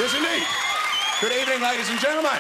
Yes, indeed. Good evening, ladies and gentlemen.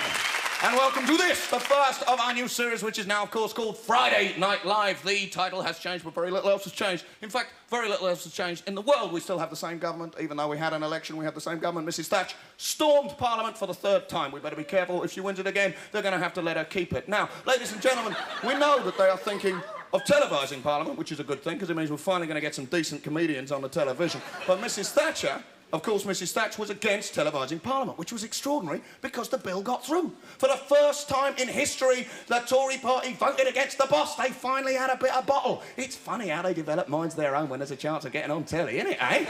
And welcome to this, the first of our new series, which is now, of course, called Friday Night Live. The title has changed, but very little else has changed. In fact, very little else has changed. In the world, we still have the same government. Even though we had an election, we have the same government. Mrs Thatcher stormed Parliament for the third time. We better be careful. If she wins it again, they're going to have to let her keep it. Now, ladies and gentlemen, we know that they are thinking of televising Parliament, which is a good thing, because it means we're finally going to get some decent comedians on the television. But Mrs Thatcher... Of course, Mrs Thatcher was against televising Parliament, which was extraordinary because the bill got through. For the first time in history, the Tory party voted against the boss. They finally had a bit of bottle. It's funny how they develop minds their own when there's a chance of getting on telly, isn't it, eh?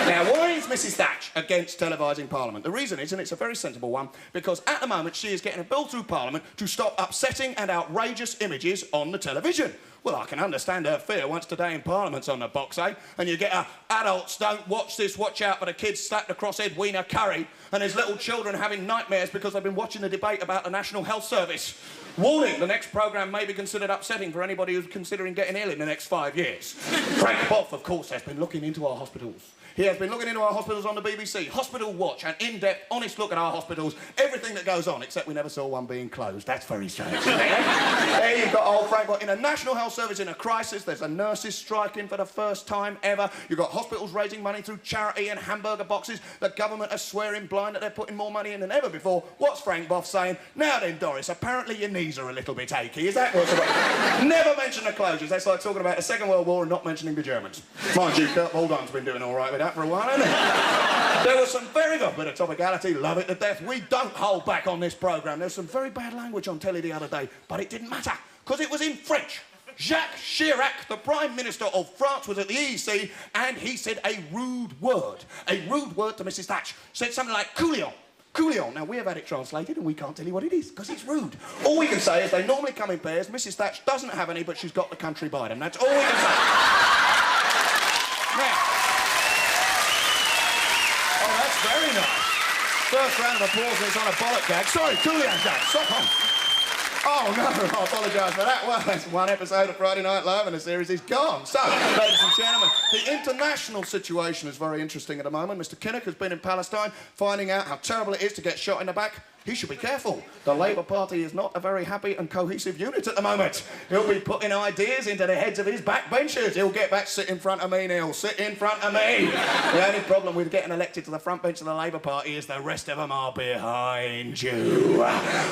Now, why is Mrs Thatcher against televising Parliament? The reason is, and it's a very sensible one, because at the moment she is getting a bill through Parliament to stop upsetting and outrageous images on the television. Well, I can understand her fear once today in Parliament's on the box, eh? And you get adults don't watch this, watch out for the kids slapped across Ed Wiener curry, and there's little children having nightmares because they've been watching the debate about the National Health Service. Warning, the next programme may be considered upsetting for anybody who's considering getting ill in the next 5 years. Frank Boff, of course, has been looking into our hospitals. He has been looking into our hospitals on the BBC. Hospital Watch, an in-depth, honest look at our hospitals. Everything that goes on, except we never saw one being closed. That's very strange. There you've got old Frank Boff. In a National Health Service in a crisis, there's a nurses striking for the first time ever. You've got hospitals raising money through charity and hamburger boxes. The government are swearing blind that they're putting more money in than ever before. What's Frank Boff saying? Now then, Doris, apparently your knees are a little bit achy. Is that what's about? Never mention the closures. That's like talking about the Second World War and not mentioning the Germans. Mind you, Kurt Waldheim's been doing all right with that for a while, hasn't he? There was some very good bit of topicality, love it to death. We don't hold back on this programme. There's some very bad language on telly the other day, but it didn't matter, because it was in French. Jacques Chirac, the Prime Minister of France, was at the EEC, and he said a rude word to Mrs Thatcher. Said something like, couillon. Couillon. Now, we have had it translated, and we can't tell you what it is, because it's rude. All we can say is they normally come in pairs. Mrs Thatcher doesn't have any, but she's got the country by them. That's all we can say. Now, oh, that's very nice. First round of applause, and it's on a bollock gag. Sorry, Couillon gag. Stop on. Oh, no, I apologise for that. Well, that's one episode of Friday Night Live and the series is gone. So, ladies and gentlemen, the international situation is very interesting at the moment. Mr Kinnock has been in Palestine, finding out how terrible it is to get shot in the back. He should be careful. The Labour Party is not a very happy and cohesive unit at the moment. He'll be putting ideas into the heads of his backbenchers. He'll get back, sit in front of me, Neil, sit in front of me. The only problem with getting elected to the front bench of the Labour Party is the rest of them are behind you.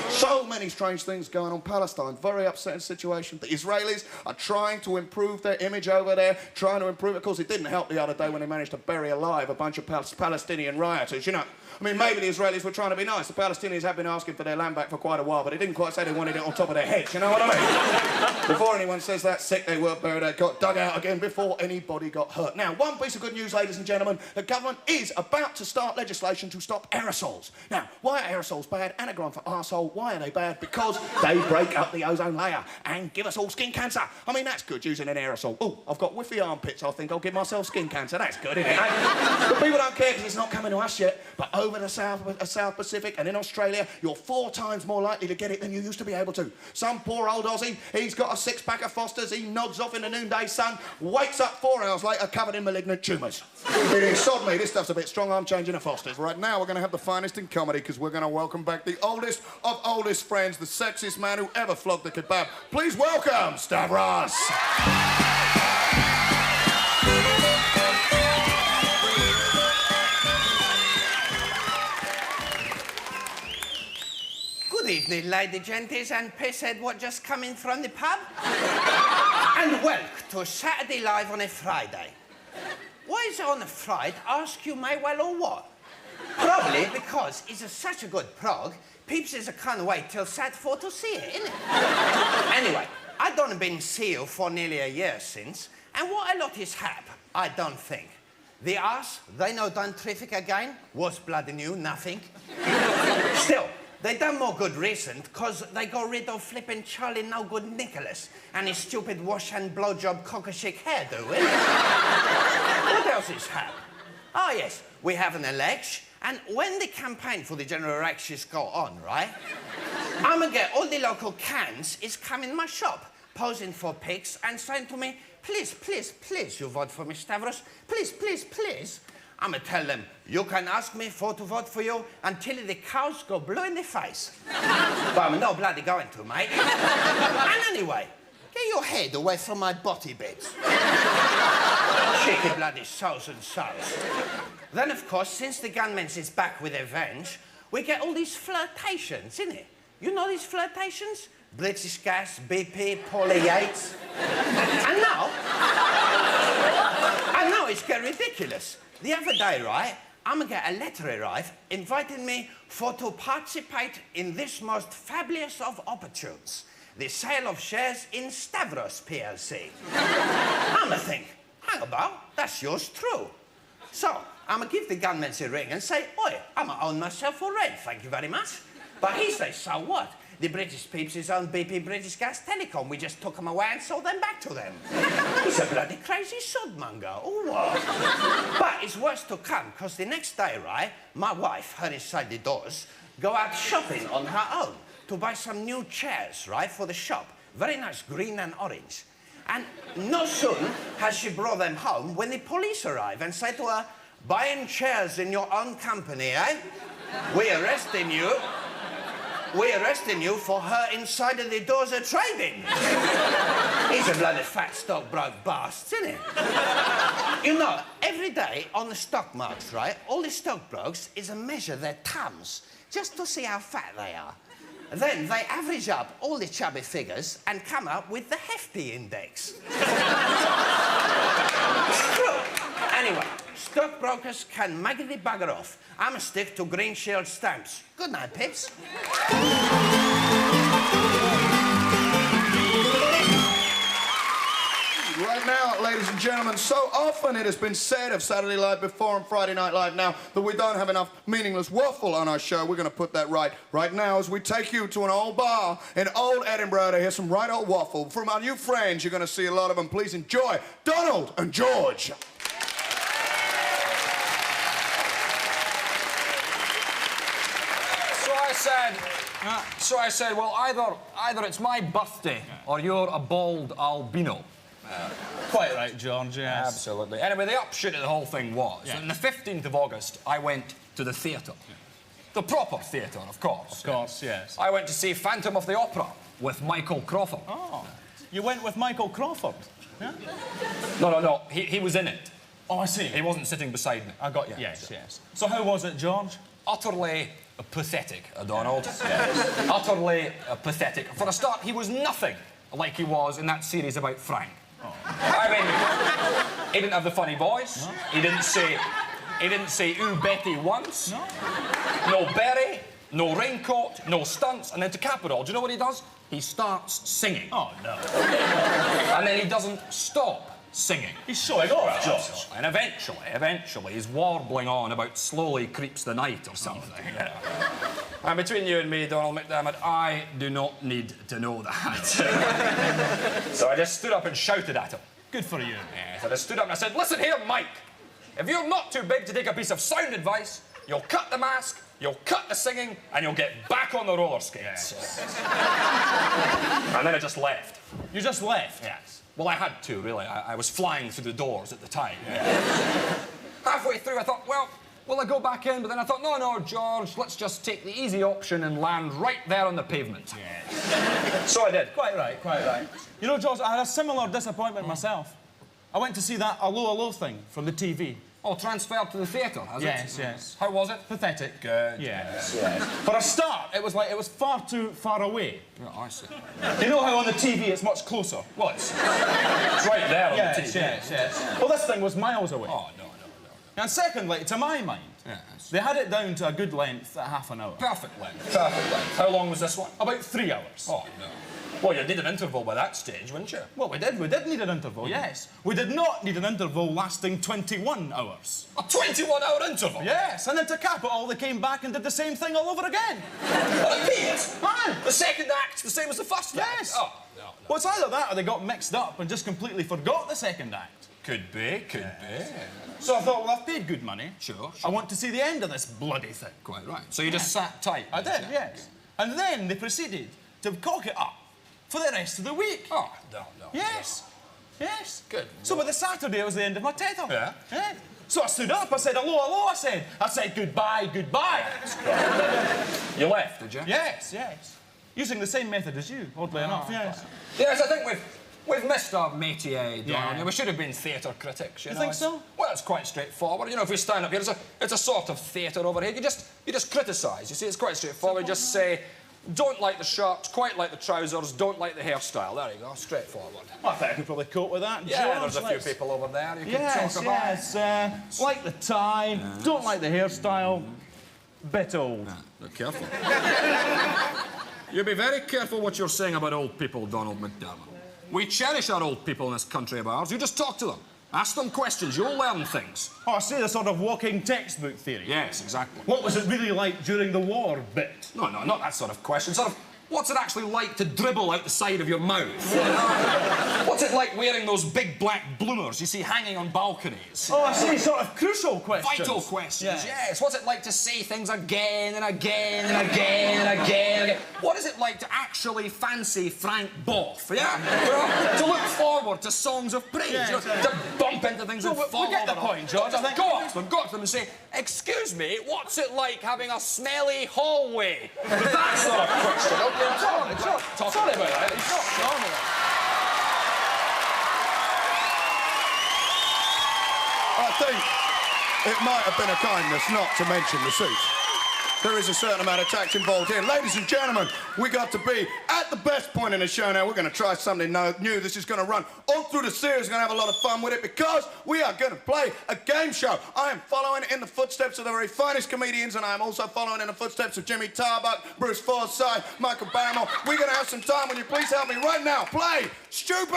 So many strange things going on in Palestine. Very upsetting situation. The Israelis are trying to improve their image over there, trying to improve it. Of course, it didn't help the other day when they managed to bury alive a bunch of Palestinian rioters, you know. I mean, maybe the Israelis were trying to be nice. The Palestinians have been asking for their land back for quite a while, but they didn't quite say they wanted it on top of their heads, you know what I mean? Before anyone says that sick they were buried, they got dug out again before anybody got hurt. Now, one piece of good news, ladies and gentlemen, the government is about to start legislation to stop aerosols. Now, why are aerosols bad? Anagram for arsehole. Why are they bad? Because they break up the ozone layer and give us all skin cancer. I mean, that's good, using an aerosol. Oh, I've got whiffy armpits. I think I'll give myself skin cancer. That's good, isn't it? But people don't care because it's not coming to us yet. But over the South Pacific and in Australia, you're 4 times more likely to get it than you used to be able to. Some poor old Aussie, he's got a 6-pack of Fosters, he nods off in the noonday sun, wakes up 4 hours later covered in malignant tumours. Sod me, this stuff's a bit strong, I'm changing the Fosters. Right now, we're going to have the finest in comedy because we're going to welcome back the oldest of oldest friends, the sexiest man who ever flogged the kebab. Please welcome Stavros. Good evening, lady genties and pisshead what just come in from the pub. And welcome to Saturday Live on a Friday. Why is it on a Friday, ask you may well or what? Probably because it's such a good prog, peeps is a can't wait till Saturday for to see it, innit? Anyway, I done been see you for nearly a year since, and what a lot is hap, I don't think. The arse, they know done terrific again, was bloody new, nothing. Still, they done more good recent, because they got rid of flippin' Charlie no-good Nicholas and his stupid wash and blowjob cocker-chick hairdo, innit? What else is hap? Oh, yes, we have an election, and when the campaign for the general elections go on, right, I'm gonna get all the local cans is coming in my shop, posing for pics and saying to me, please, please, please, you vote for me, Stavros. Please, please, please. I'ma tell them, you can ask me for to vote for you until the cows go blue in the face. But I'm not bloody going to, mate. And anyway, get your head away from my body bits. Cheeky bloody sows and sows. Then, of course, since the gunmen's is back with revenge, we get all these flirtations, innit? You know these flirtations? British Gas, BP, Paula Yates. And now it's getting ridiculous. The other day, right, I'm gonna get a letter arrive inviting me for to participate in this most fabulous of opportunities, the sale of shares in Stavros PLC. I'ma think, hang about, that's yours true. So, I'ma give the gunman a ring and say, oi, I'ma own myself for rent, thank you very much. But he says, so what? The British peeps is own BP British Gas Telecom. We just took them away and sold them back to them. He's a bloody crazy sodmonger, or what? But it's worse to come, because the next day, right, my wife, her inside the doors, go out shopping on her own to buy some new chairs, right, for the shop. Very nice, green and orange. And no sooner has she brought them home when the police arrive and say to her, buying chairs in your own company, eh? We're arresting you. We're arresting you for her inside of the doors of trading. He's a bloody fat stockbroke bastard, isn't he? You know, every day on the stock markets, right, all the stockbrokes is a measure their tums, just to see how fat they are. Then they average up all the chubby figures and come up with the hefty index. It's true. Anyway, stockbrokers can mag the bugger off. I'ma stick to Green Shield stamps. Good night, pips. Right now, ladies and gentlemen, so often it has been said of Saturday Live before and Friday Night Live now that we don't have enough meaningless waffle on our show. We're going to put that right now as we take you to an old bar in old Edinburgh to hear some right old waffle. From our new friends, you're going to see a lot of them. Please enjoy Donald and George. So I said, well, either it's my birthday or you're a bald albino. Quite right, George, yes. Absolutely. Anyway, the upshoot of the whole thing was, on the 15th of August, I went to the theatre. The proper theatre, of course. Of course, yes. I went to see Phantom of the Opera with Michael Crawford. Oh, you went with Michael Crawford? Yeah? No, he was in it. Oh, I see. He wasn't sitting beside me. I got you. Yes. So how was it, George? Utterly pathetic, Donald. Yes. Utterly pathetic. For a start, he was nothing like he was in that series about Frank. Oh. I mean, he didn't have the funny voice. No. He didn't say "Ooh, Betty" once. No berry, no raincoat, no stunts, and then to cap it all, do you know what he does? He starts singing. Oh no! And then he doesn't stop singing. He's showing off, George. And eventually, he's warbling on about "Slowly Creeps the Night" or something. Yeah. And between you and me, Donald McDermott, I do not need to know that. So I just stood up and shouted at him. Good for you. Yes, I just stood up and I said, listen here, Mike. If you're not too big to take a piece of sound advice, you'll cut the mask, you'll cut the singing, and you'll get back on the roller skates. Yes. And then I just left. You just left? Yes. Well, I had to, really. I was flying through the doors at the time. Yeah. Halfway through, I thought, well, will I go back in? But then I thought, no, George, let's just take the easy option and land right there on the pavement. Yes. So I did. Quite right. You know, George, I had a similar disappointment myself. I went to see that Allo thing from the TV. Oh, transferred to the theatre, has it? Yes. How was it? Pathetic. Good. Yes. For a start, it was far too far away. Oh, I see. You know how on the TV it's much closer? Well, it's right there on the TV. Yes. Well, this thing was miles away. Oh, no. And secondly, to my mind, they had it down to a good length at half an hour. Perfect length. How long was this one? About 3 hours. Oh, no. Well, you'd need an interval by that stage, wouldn't you? Well, we did need an interval, yes. We did not need an interval lasting 21 hours. A 21-hour interval? Yes, and then to cap it all, they came back and did the same thing all over again. Repeat? Aye. The second act, the same as the first act? Yes. Oh, no. Well, it's either that or they got mixed up and just completely forgot the second act. Could be. So I thought, well, I've paid good money. Sure. I want to see the end of this bloody thing. Quite right. So you just sat tight? I did, yes. And then they proceeded to cock it up for the rest of the week. Oh, no. Yes. Good. So by the Saturday, it was the end of my tether. Yeah? So I stood up, I said, hello, hello, I said, goodbye, goodbye. You left, did you? Yes, yes. Using the same method as you, oddly enough, yes. Yes, I think we've missed our métier, Don. Yeah. We should have been theatre critics, you know. think so? Well, it's quite straightforward. You know, if we stand up here, it's a sort of theatre over here. You just criticise. You see, it's quite straightforward. You just say, don't like the shirts, quite like the trousers, don't like the hairstyle. There you go, straightforward. Well, I think I could probably cope with that. Yeah, George, there's a few people over there you can Yes, talk about. yes. Like the tie, don't like the hairstyle, bit old. Look careful. You be very careful what you're saying about old people, Donald McDermott. We cherish our old people in this country of ours. You just talk to them. Ask them questions. You'll learn things. Oh, I see the sort of walking textbook theory. Yes, exactly. What was it really like during the war bit? No, not that sort of question. Sort of, what's it actually like to dribble out the side of your mouth? What's it like wearing those big black bloomers you see hanging on balconies? Oh, I see, sort of crucial questions. Vital questions, Yes. yes. What's it like to say things again and again and again and again and again? What is it like to actually fancy Frank Boff, yeah? Well, to look forward to songs of praise, Yes, you know, yes. to bump into things and we fall get the over point, George, I think. Go up to them and say, excuse me, what's it like having a smelly hallway? That sort of question, okay? Sorry about that. It's not normal. I think it might have been a kindness not to mention the suit. There is a certain amount of tact involved here. Ladies and gentlemen, we got to be at the best point in the show now. We're going to try something new. This is going to run all through the series. We're going to have a lot of fun with it because we are going to play a game show. I am following in the footsteps of the very finest comedians, and I am also following in the footsteps of Jimmy Tarbuck, Bruce Forsyth, Michael Barrymore. We're going to have some time. Will you please help me right now? Play Stupid!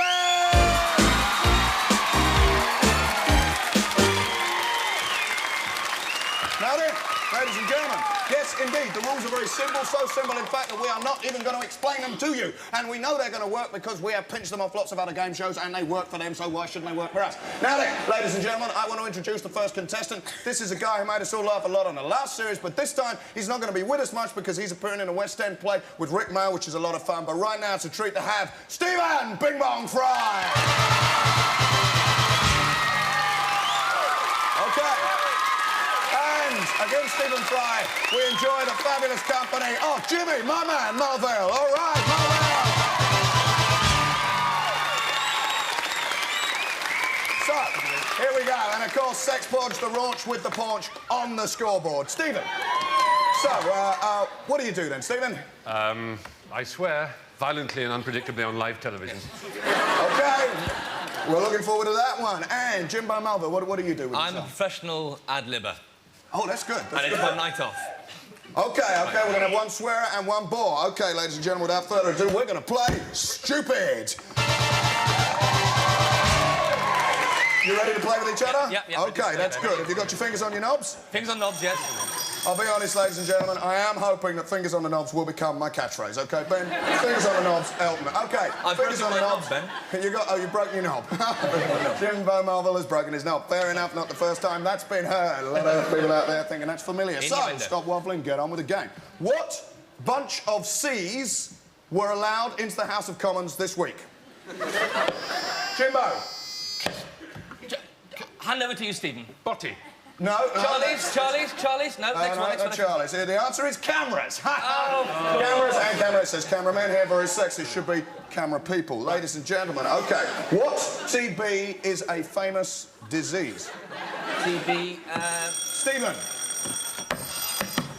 Now then, ladies and gentlemen, yes, indeed, the rules are very simple, so simple, in fact, that we are not even going to explain them to you. And we know they're going to work because we have pinched them off lots of other game shows, and they work for them, so why shouldn't they work for us? Now then, ladies and gentlemen, I want to introduce the first contestant. This is a guy who made us all laugh a lot on the last series, but this time, he's not going to be with us much because he's appearing in a West End play with Rick Mail, which is a lot of fun. But right now, it's a treat to have Stephen Bing Bong Fry! Okay. And against Stephen Fry, we enjoy the fabulous company of Jimmy, my man, Mulville. All right, Mulville. So, here we go. And of course, Sex Podge, the raunch with the paunch on the scoreboard. Stephen. So, what do you do then, Stephen? I swear violently and unpredictably on live television. Okay. We're looking forward to that one. And Jimbo Mulville, what do you do with I'm a yourself? professional ad-libber. Oh, that's good. That's And it's good. my night off. Okay, we're going to have one swearer and one bore. Okay, ladies and gentlemen, without further ado, we're going to play Stupid. You ready to play with each other? Yeah. Okay, that's good. Have you got your fingers on your knobs? Fingers on knobs, yes. I'll be honest, ladies and gentlemen, I am hoping that fingers on the knobs will become my catchphrase, okay, Ben? Fingers on the knobs, Elton. Okay, I've fingers on broken the my knobs. knob, Ben. You broke your knob. Jimbo Marvel has broken his knob. Fair enough, not the first time that's been heard. A lot of people out there thinking that's familiar. So, Innuendo. stop waffling, get on with the game. What bunch of C's were allowed into the House of Commons this week? Jimbo. Hand over to you, Stephen. Botty. No. Charlie's. No, next one. No, Charlie. So the answer is cameras. Oh. Cameras and camera. It says cameramen here, very sexy. Should be camera people. Ladies and gentlemen, okay. What TB is a famous disease? TB, Stephen.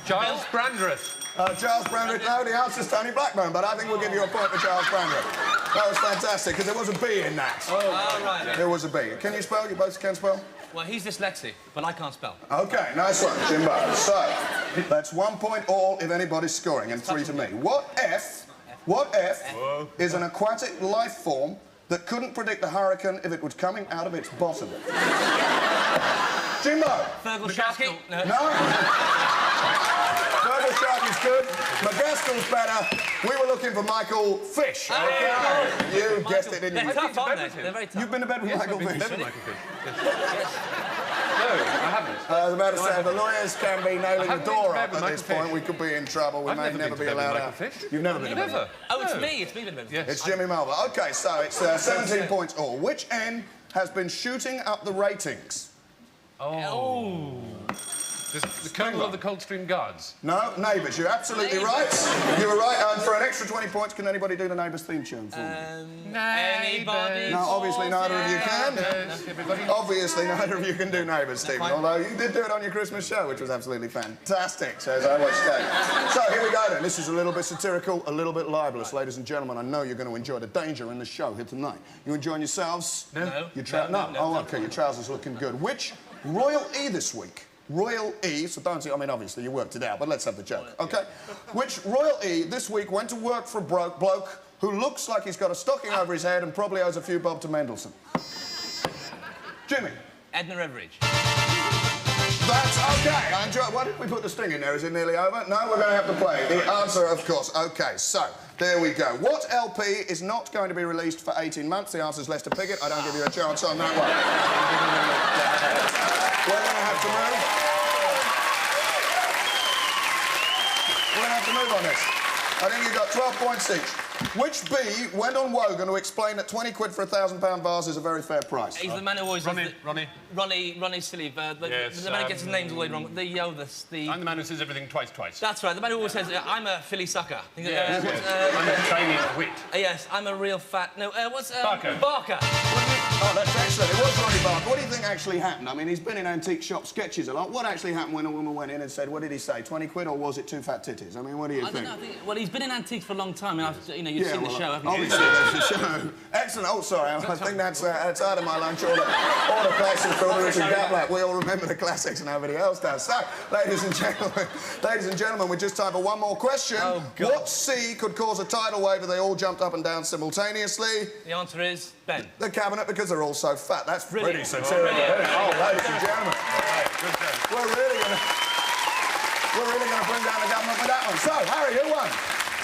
Giles Brandreth. Charles Brandreth. No, the answer's Tony Blackburn, but I think we'll give you a point for Charles Brandreth. That was fantastic, because there was a B in that. Oh, right. There was a B. Can you spell? You both can spell? Well, he's dyslexic, but I can't spell. Okay, nice one, Jimbo. So, that's 1 point all if anybody's scoring, and 3 to me. What F is an aquatic life form that couldn't predict a hurricane if it was coming out of its bottom? Jimbo. Fergal Sharky? No. Fergal Shark is good. McGaskill's better. We were looking for Michael Fish. Okay. You guessed it, didn't They're you? tough, aren't they? They're very tough. You've been to bed with Michael Fish. Never Michael Fish. Yes. No, I haven't. I was about to say, the lawyers can be nailing the haven't been door to bed up with at this Michael point. Fish. We could be in trouble. We I've may never never been be to bed with allowed Michael out. Fish. You've never been to bed. Never. Oh, it's me. It's me, Ben. Yes. It's Jimmy Mulver. Okay, so it's 17 points all. Which N has been shooting up the ratings? The Colonel of the Coldstream Guards. No, Neighbours, you're absolutely right. You were right. And for an extra 20 points, can anybody do the Neighbours theme tune for me? Anybody? No, obviously neither of you can. Everybody. Obviously neither of you can do Neighbours, Stephen, although you did do it on your Christmas show, which was absolutely fantastic, so as I watched that. So here we go then. This is a little bit satirical, a little bit libelous. Ladies and gentlemen, I know you're going to enjoy the danger in the show here tonight. You enjoying yourselves? No. Oh, OK, your trousers looking good. Which Royal E this week? Royal E, so don't see, I mean, obviously you worked it out, but let's have the joke, OK? Which Royal E this week went to work for a bloke who looks like he's got a stocking over his head and probably owes a few bob to Mendelssohn? Jimmy? Edna Everage. That's OK. I enjoy it. Why didn't we put the sting in there? Is it nearly over? No, we're going to have to play. The answer, of course. OK, so there we go. What LP is not going to be released for 18 months? The answer's Lester Piggott. I don't give you a chance on that one. We're going to have to move. We're going to have to move on this. I think you've got 12 points each. Which bee went on Wogan to explain that 20 quid for a £1,000 vase is a very fair price? He's the man who always... Ronnie Silly. Yes, the man who gets his names all the way wrong. I'm the man who says everything twice. That's right, the man who always says, I'm a Philly sucker. I'm a Chinese wit. Yes, I'm a real fat... No, what's... Barker. Barker. Oh, that's excellent. It was Ronnie Barker. What do you think actually happened? I mean, he's been in antique shop sketches a lot. What actually happened when a woman went in and said, what did he say, 20 quid, or was it two fat titties? I mean, what do you think? I don't know, well, he's been in antiques for a long time, and you've seen the show, haven't you? Obviously, there's the show. Excellent. Oh, sorry, I think that's out of my lunch. All the classics, all there is a gap like we all remember the classics and nobody else does. So, ladies and gentlemen, we just time for one more question. Oh, God. What sea could cause a tidal wave if they all jumped up and down simultaneously? The answer is Ben. The cabinet, because they're all so fat. That's Brilliant. pretty satirical. Oh, ladies and gentlemen. We're really going to bring down the government with that one. So, Harry, who won?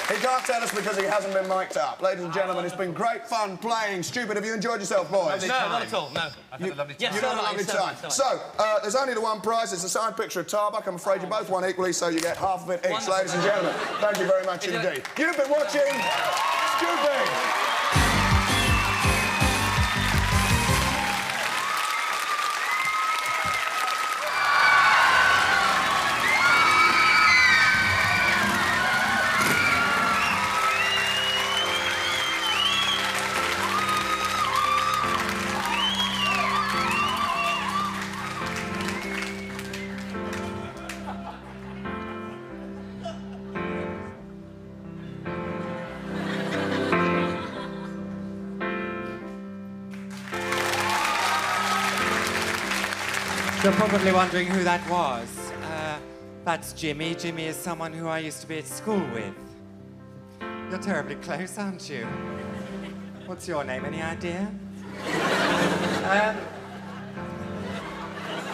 He can't tell us because he hasn't been mic'd up. Ladies and gentlemen, it's been great fun playing Stupid. Have you enjoyed yourself, boys? No, not at all, no. I've had a lovely time. Yes, You've had a lovely time. So, there's only the one prize. It's a signed picture of Tarbuck. I'm afraid you both won equally, so you get half of it each. Wonderful. Ladies and gentlemen, thank you very much indeed. You've been watching Stupid. You're probably wondering who that was. That's Jimmy. Jimmy is someone who I used to be at school with. You're terribly close, aren't you? What's your name? Any idea?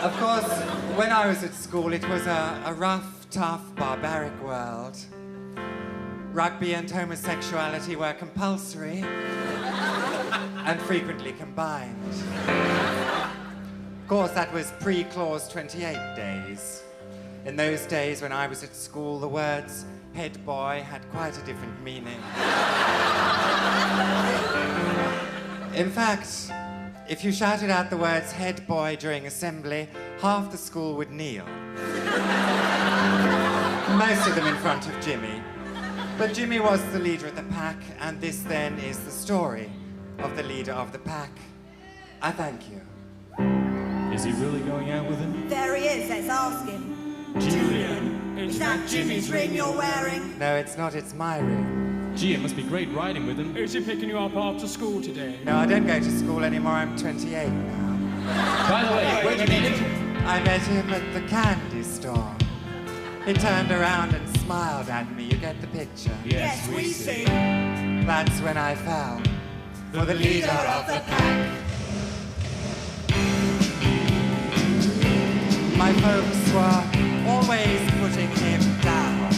Of course, when I was at school, it was a rough, tough, barbaric world. Rugby and homosexuality were compulsory and frequently combined. Of course, that was pre-Clause 28 days. In those days when I was at school, the words head boy had quite a different meaning. In fact, if you shouted out the words head boy during assembly, half the school would kneel. Most of them in front of Jimmy. But Jimmy was the leader of the pack, and this then is the story of the leader of the pack. I thank you. Is he really going out with him? There he is, let's ask him. Julian. Is that Jimmy's ring you're wearing? No, it's not, it's my ring. Gee, it must be great riding with him. Is he picking you up after school today? No, I don't go to school anymore, I'm 28 now. By the way, where'd you meet him? I met him at the candy store. He turned around and smiled at me, you get the picture? Yes, we see. That's when I fell for the leader of the pack. My folks were always putting him down.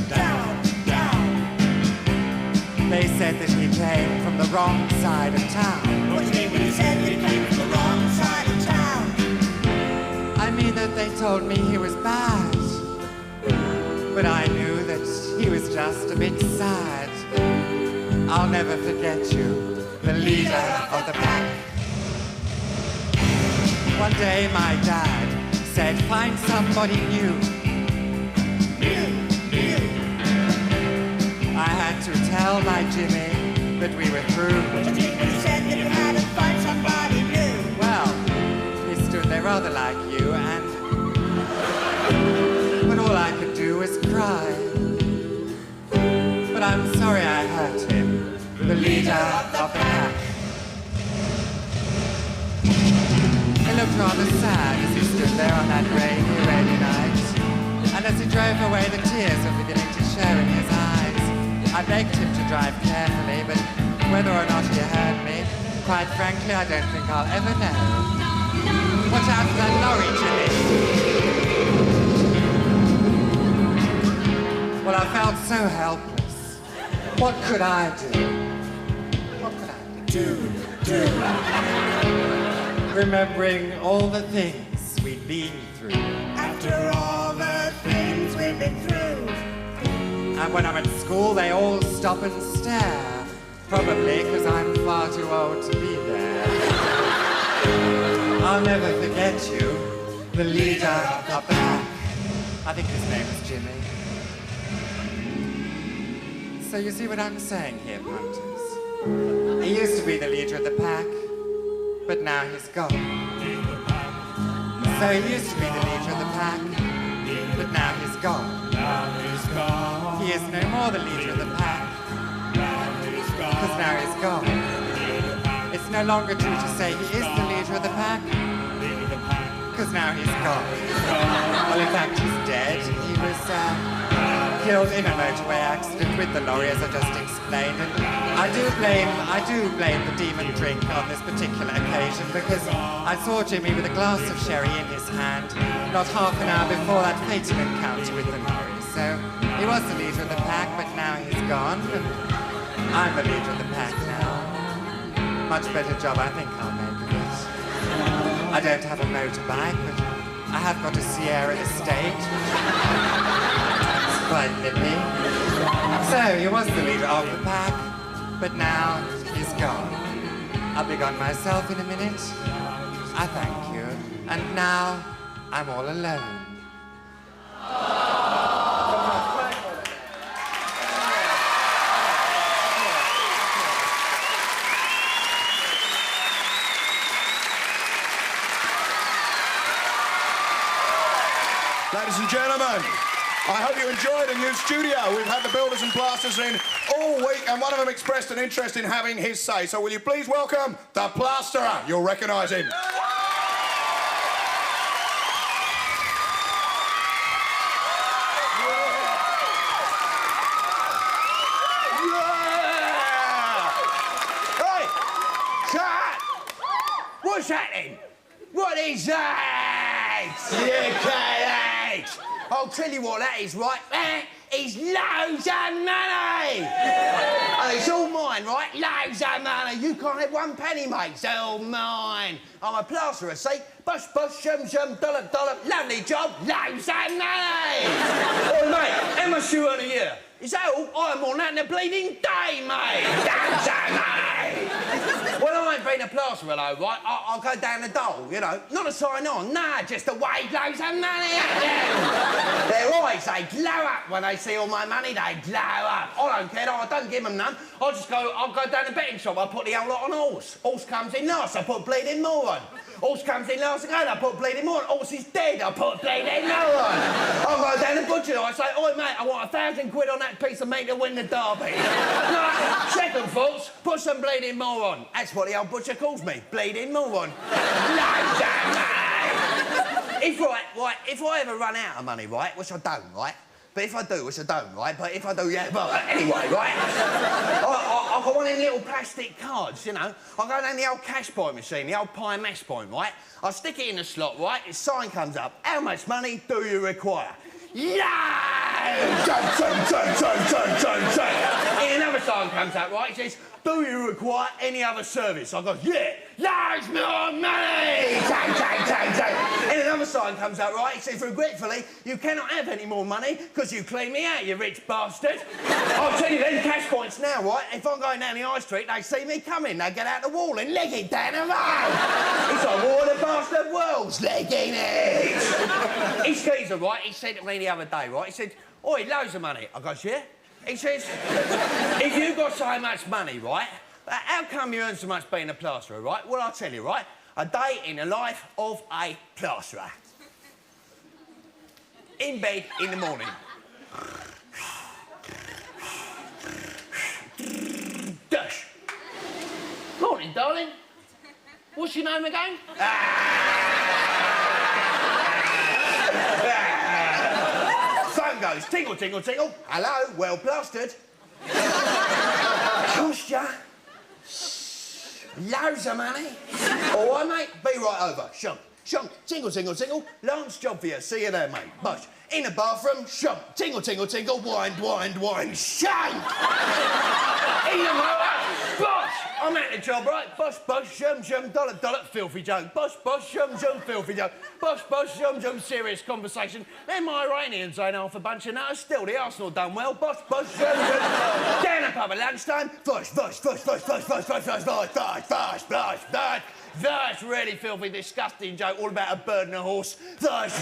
Down, down. They said that he came from the wrong side of town. What do you mean when you said he came from the wrong side of town? I mean that they told me he was bad. But I knew that he was just a bit sad. I'll never forget you, the leader of the pack. One day my dad said, find somebody new. I had to tell my Jimmy that we were through. Jimmy said that you had to find somebody new. Well, he stood there rather like you, and but all I could do was cry. But I'm sorry I hurt him, the leader of the pack. He looked rather sad as he stood there on that rainy, rainy night. And as he drove away, the tears were beginning to show in his eyes. I begged him to drive carefully, but whether or not he heard me, quite frankly, I don't think I'll ever know. Watch out for that lorry, Jimmy. Well, I felt so helpless. What could I do? What could I do? Remembering all the things we'd been through. After all the things we've been through. And when I'm at school, they all stop and stare. Probably because I'm far too old to be there. I'll never forget you, the leader of the pack. I think his name was Jimmy. So you see what I'm saying here, punters? He used to be the leader of the pack, but now he's gone. So he used to be the leader of the pack, but now he's gone. He is no more the leader of the pack, because now he's gone. It's no longer true to say he is the leader of the pack, because now he's gone. Well, in fact, he's dead. He was killed in a motorway accident with the lorry, as I just explained. And I do blame the demon drink on this particular occasion, because I saw Jimmy with a glass of sherry in his hand not half an hour before that fatal encounter with the lorry. So he was the leader of the pack, but now he's gone, and I'm the leader of the pack now. Much better job, I think I'll make of it. I don't have a motorbike, but I have got a Sierra Estate. It's quite nippy. So he was the leader of the pack, but now he's gone. I'll be gone myself in a minute. I thank you. And now I'm all alone. Ladies and gentlemen, I hope you enjoyed the new studio. We've had the builders and plasters in all week, and one of them expressed an interest in having his say. So will you please welcome the plasterer? You'll recognise him. Hey! Shut! What's happening? What is that? I'll tell you what that is, right? That is loads of money! And it's all mine, right? Loads of money. You can't have one penny, mate. It's all mine. I'm a plasterer, see? Bush, bush, shum, shum, dollop, dollop. Lovely job. Loads of money! Oh, mate, how much you earn a year? Is that all? I'm on that in a bleeding day, mate. Loads of money! Well, I ain't been a plasterer, though, right? I'll go down the dole, you know. Not to sign on, nah, just to wave loads of money at them. Their eyes, they glow up when they see all my money, they glow up. I don't care, I don't give them none. I'll go down the betting shop, I put the whole lot on horse. Horse comes in last, I put bleeding more on. Horse comes in last again, I put bleeding more on. Horse is dead, I put bleeding more on. I'll go down the butcher, I say, oi, mate, I want £1,000 on that piece of meat to win the derby. No, second thoughts, put some bleeding more on. That's what the old butcher calls me, bleeding more on. Loads of money. If I ever run out of money, right, which I don't, right? But if I do, which I don't, right? But if I do, yeah, well, anyway, right? I've got one of them little plastic cards, you know. I'll go down the old cash point machine, the old pie mash point, right? I'll stick it in the slot, right? Its sign comes up. How much money do you require? Loads! And another sign comes up, right? It says, do you require any other service? I go, yeah, loads more money! And another sign comes out, right? It says, regretfully, you cannot have any more money because you cleaned me out, you rich bastard. I'll tell you then, cash point nights now, right, if I'm going down the high street, they see me coming, they get out the wall and leg it down the road. It's like War of the Bastard Worlds, legging it. His geezer, right, he said to me the other day, right, he said, oi, loads of money. I goes, yeah? He says, if you've got so much money, right, how come you earn so much being a plasterer, right? Well, I'll tell you, right, a day in the life of a plasterer. In bed in the morning. Dush. Morning, darling. What's your name again? Phone goes, tingle, tingle, tingle. Hello, well plastered. Cost ya? Loads of money. All right, mate, be right over. Shunk, shunk, tingle, tingle, tingle. Lance job for you. See you there, mate. Bush. In the bathroom, shunk, tingle, tingle, tingle. Wind, wind, wind, shunk. In the motor, bush. I'm at the job, right? Bush, bush, shum, shum, dollar, dollar, filthy joke. Bush, bush, shum, shum, filthy joke. Bush, bush, shum, shum, serious conversation. Then my Iranians ain't half a bunch of nutters. Still, the Arsenal done well. Bush, bush, shum, shum. Down the pub at lunchtime. Bush, bush, bush, bush, bush, bush, bush, bush, bush, bush, bush, bush, bush. That's really filthy, disgusting joke all about a bird and a horse. Bush, bush.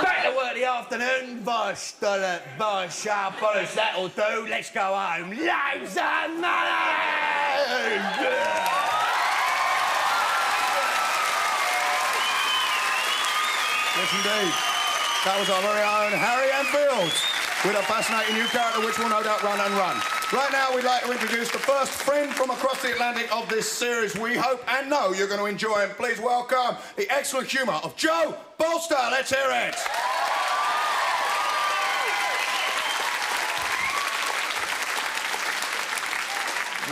Back to work the afternoon. Bush, dollar, bush, bush, that'll do. Let's go home. Loads of money! Yes, indeed. That was our very own Harry Ann Fields with a fascinating new character which will no doubt run and run. Right now, we'd like to introduce the first friend from across the Atlantic of this series. We hope and know you're going to enjoy him. Please welcome the excellent humour of Joe Bolster. Let's hear it.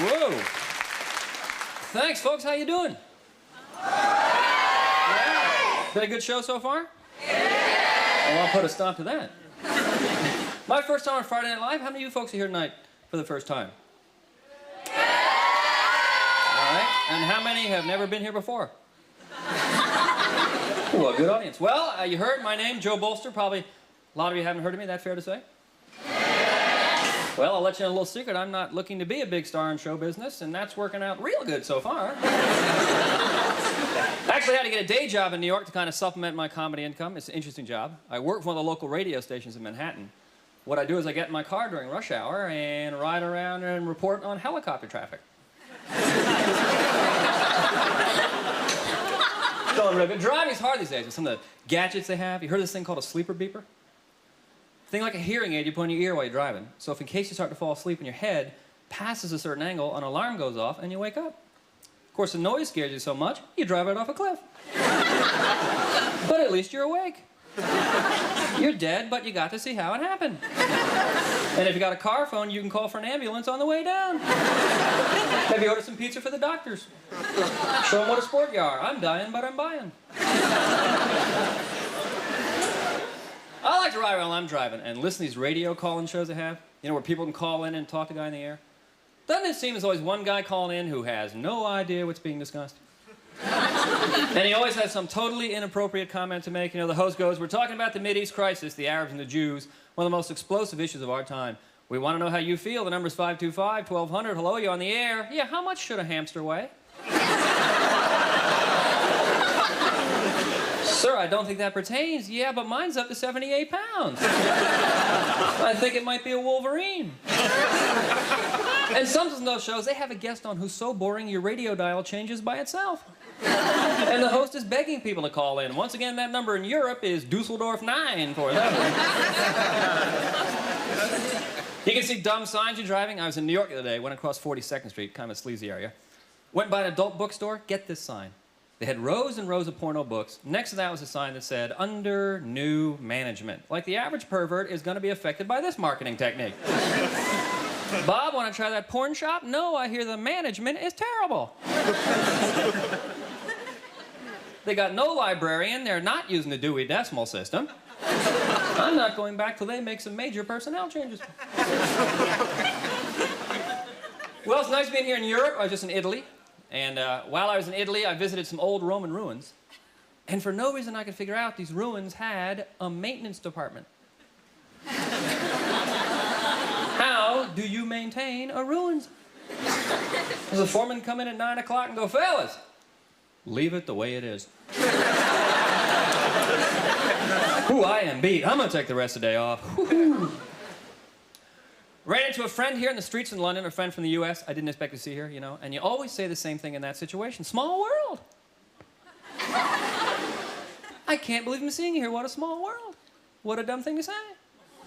Whoa. Thanks, folks. How you doing? Yeah. Been a good show so far? Yeah. Well, I'll put a stop to that. My first time on Friday Night Live. How many of you folks are here tonight for the first time? All right. And how many have never been here before? Well, good audience. Well, you heard my name, Joe Bolster. Probably a lot of you haven't heard of me. That fair to say? Well, I'll let you in a little secret. I'm not looking to be a big star in show business, and that's working out real good so far. I actually had to get a day job in New York to kind of supplement my comedy income. It's an interesting job. I work for one of the local radio stations in Manhattan. What I do is I get in my car during rush hour and ride around and report on helicopter traffic. Going real good. Driving's hard these days with some of the gadgets they have. You heard of this thing called a sleeper beeper? Thing like a hearing aid you put in your ear while you're driving. So if in case you start to fall asleep and your head passes a certain angle, an alarm goes off and you wake up. Of course, the noise scares you so much, you drive right off a cliff. But at least you're awake. You're dead, but you got to see how it happened. And if you got a car phone, you can call for an ambulance on the way down. Maybe order some pizza for the doctors. Show them what a sport you are. I'm dying, but I'm buying. I like to ride around while I'm driving and listen to these radio call-in shows they have, you know, where people can call in and talk to a guy in the air. Doesn't it seem there's always one guy calling in who has no idea what's being discussed? And he always has some totally inappropriate comment to make. You know, the host goes, we're talking about the Mideast crisis, the Arabs and the Jews, one of the most explosive issues of our time. We want to know how you feel. The number's 525-1200. Hello, you're on the air. Yeah, how much should a hamster weigh? Sir, I don't think that pertains. Yeah, but mine's up to 78 pounds. I think it might be a Wolverine. And some of those shows, they have a guest on who's so boring your radio dial changes by itself. And the host is begging people to call in. Once again, that number in Europe is Dusseldorf 9 for that one. You can see dumb signs you're driving. I was in New York the other day, went across 42nd Street, kind of a sleazy area. Went by an adult bookstore, get this sign. They had rows and rows of porno books. Next to that was a sign that said, under new management. Like the average pervert is going to be affected by this marketing technique. Bob, want to try that porn shop? No, I hear the management is terrible. They got no librarian. They're not using the Dewey Decimal System. I'm not going back till they make some major personnel changes. Well, it's nice being here in Europe. I was just in Italy. And while I was in Italy, I visited some old Roman ruins. And for no reason I could figure out, these ruins had a maintenance department. How do you maintain maintain a ruins. Does the foreman come in at 9 o'clock and go, fellas, leave it the way it is. Ooh, I am beat. I'm gonna take the rest of the day off. Woo-hoo. Ran into a friend here in the streets in London, a friend from the US. I didn't expect to see her, you know. And you always say the same thing in that situation. Small world. I can't believe I'm seeing you here. What a small world. What a dumb thing to say.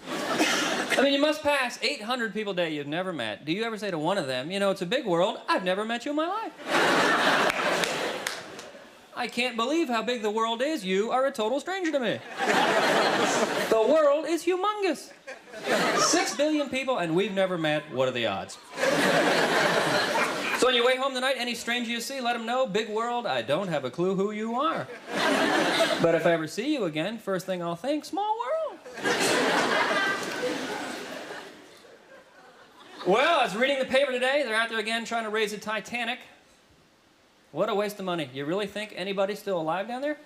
I mean, you must pass 800 people a day you've never met. Do you ever say to one of them, you know, it's a big world. I've never met you in my life. I can't believe how big the world is. You are a total stranger to me. The world is humongous. 6 billion people, and we've never met. What are the odds? So on your way home tonight, any stranger you see, let them know, big world, I don't have a clue who you are. But if I ever see you again, first thing I'll think, small world. Well, I was reading the paper today. They're out there again trying to raise the Titanic. What a waste of money. You really think anybody's still alive down there?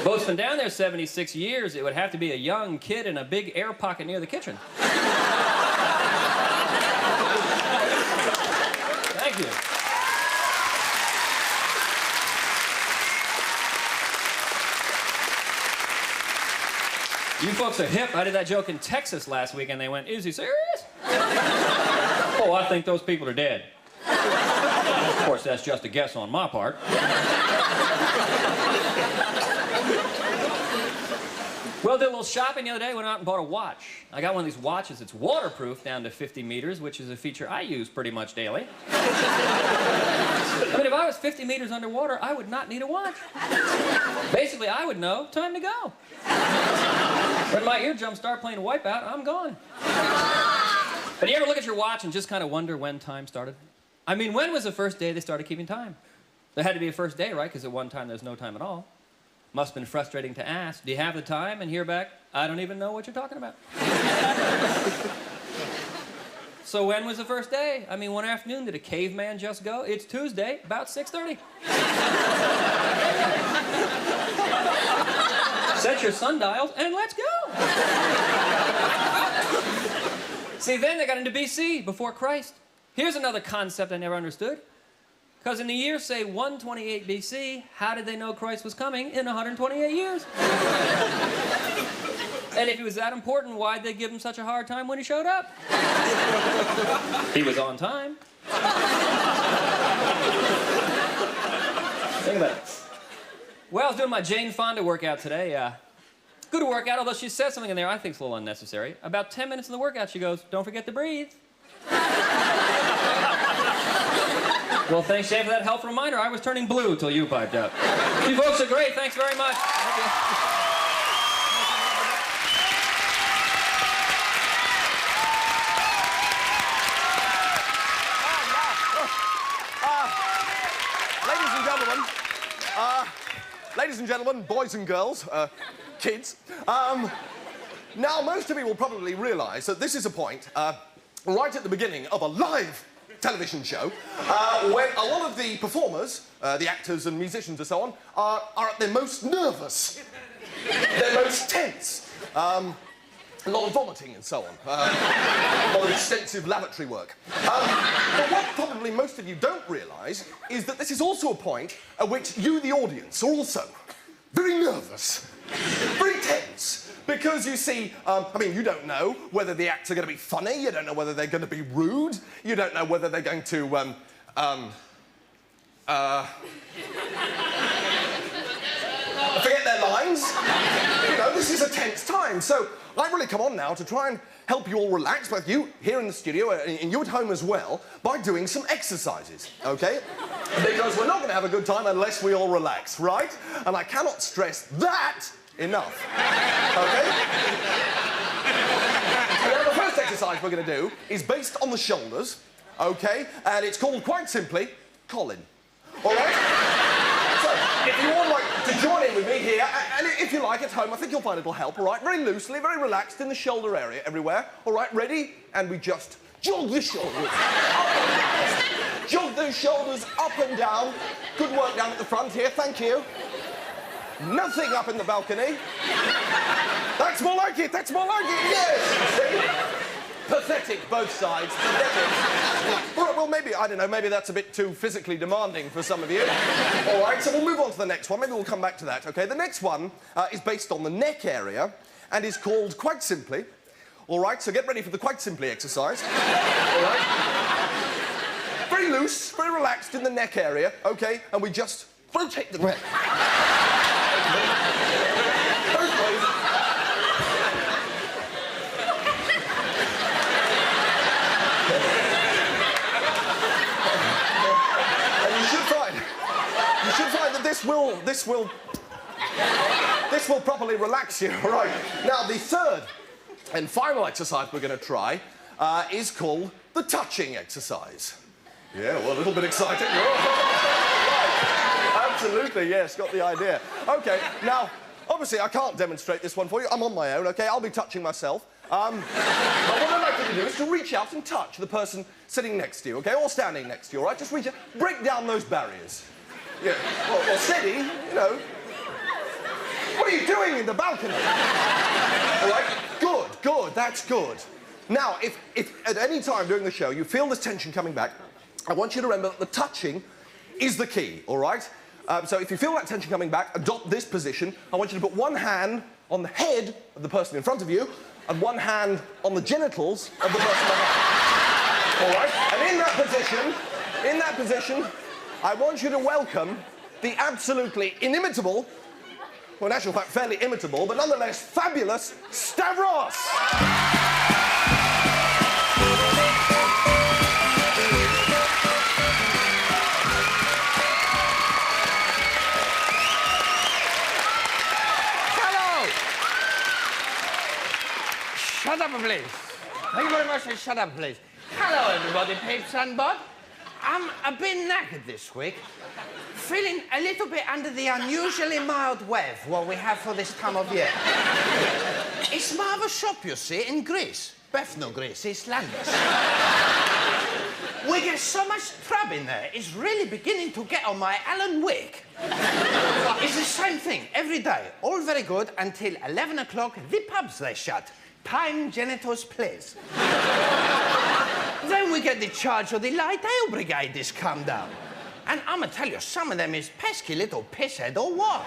Boat's been down there 76 years. It would have to be a young kid in a big air pocket near the kitchen. Thank you. You folks are hip. I did that joke in Texas last week, and they went, is he serious? Oh, I think those people are dead. Of course, that's just a guess on my part. Well, did a little shopping the other day, went out and bought a watch. I got one of these watches. It's waterproof down to 50 meters, which is a feature I use pretty much daily. I mean, if I was 50 meters underwater, I would not need a watch. Basically, I would know, time to go. When my eardrums start playing Wipeout, I'm gone. But you ever look at your watch and just kind of wonder when time started? I mean, when was the first day they started keeping time? There had to be a first day, right? Because at one time there's no time at all. Must have been frustrating to ask, do you have the time? And hear back, I don't even know what you're talking about. So when was the first day? I mean, one afternoon, did a caveman just go? It's Tuesday, about 6:30. Set your sundials and let's go. See, then they got into BC, before Christ. Here's another concept I never understood. Because in the year, say, 128 BC, how did they know Christ was coming in 128 years? And if he was that important, why'd they give him such a hard time when he showed up? He was on time. Think about it. Well, I was doing my Jane Fonda workout today. Good workout, although she said something in there I think is a little unnecessary. About 10 minutes in the workout, she goes, don't forget to breathe. Well, thanks, Jane, for that helpful reminder. I was turning blue till you piped up. You folks are great. Thanks very much. Ladies and gentlemen, boys and girls, kids. Now, most of you will probably realise that this is a point right at the beginning of a live television show when a lot of the performers, the actors and musicians and so on, are at their most nervous, their most tense. A lot of vomiting and so on. A lot of extensive lavatory work. But what probably most of you don't realise is that this is also a point at which you, the audience, are also very nervous, very tense. Because you see, I mean, you don't know whether the acts are going to be funny, you don't know whether they're going to be rude, you don't know whether they're going to, forget their lines. You know, this is a tense time. So I've really come on now to try and help you all relax, both you here in the studio and you at home as well, by doing some exercises, okay? Because we're not going to have a good time unless we all relax, right? And I cannot stress that enough, okay? Now, the first exercise we're going to do is based on the shoulders, okay? And it's called, quite simply, Colin. All right? So, if you all like to join in with me here, and if you like at home, I think you'll find it'll help, all right? Very loosely, very relaxed in the shoulder area everywhere. All right, ready? And we just jog the shoulders. Jog those shoulders up and down. Good work down at the front here, thank you. Nothing up in the balcony. That's more like it, yes. Pathetic, both sides. Pathetic. All right, well, maybe, I don't know, maybe that's a bit too physically demanding for some of you. All right, so we'll move on to the next one. Maybe we'll come back to that, OK? The next one is based on the neck area and is called Quite Simply. All right, so get ready for the Quite Simply exercise. All right? Very loose, very relaxed in the neck area, OK? And we just rotate the breath. Both ways. And you should find that this will properly relax you. All right. Now, the third and final exercise we're going to try is called the touching exercise. Yeah, well, a little bit exciting. Right. Absolutely, yes, got the idea. OK, now, obviously, I can't demonstrate this one for you. I'm on my own, OK? I'll be touching myself. But what I'd like you to do is to reach out and touch the person sitting next to you, OK? Or standing next to you, all right? Just reach out. Break down those barriers. Yeah, well, steady, you know. What are you doing in the balcony? All right? Good, that's good. Now, if at any time during the show you feel this tension coming back, I want you to remember that the touching is the key, all right? So if you feel that tension coming back, adopt this position. I want you to put one hand on the head of the person in front of you and one hand on the genitals of the person behind. All right? And in that position, I want you to welcome the absolutely inimitable, well, in actual fact, fairly imitable, but nonetheless fabulous Stavros! Shut up, please. Thank you very much, and shut up, please. Hello, everybody, peeps and bud. I'm a bit knackered this week. Feeling a little bit under the unusually mild weather what we have for this time of year. It's more of a shop, you see, in Greece. Bethnal, Greece, East Landers. We get so much trouble in there, it's really beginning to get on my Alan Wake. It's the same thing every day. All very good until 11 o'clock, the pubs they shut. Time, genitals, please. Then we get the charge of the Light Ale Brigade is come down. And I'ma tell you, some of them is pesky little pisshead or what.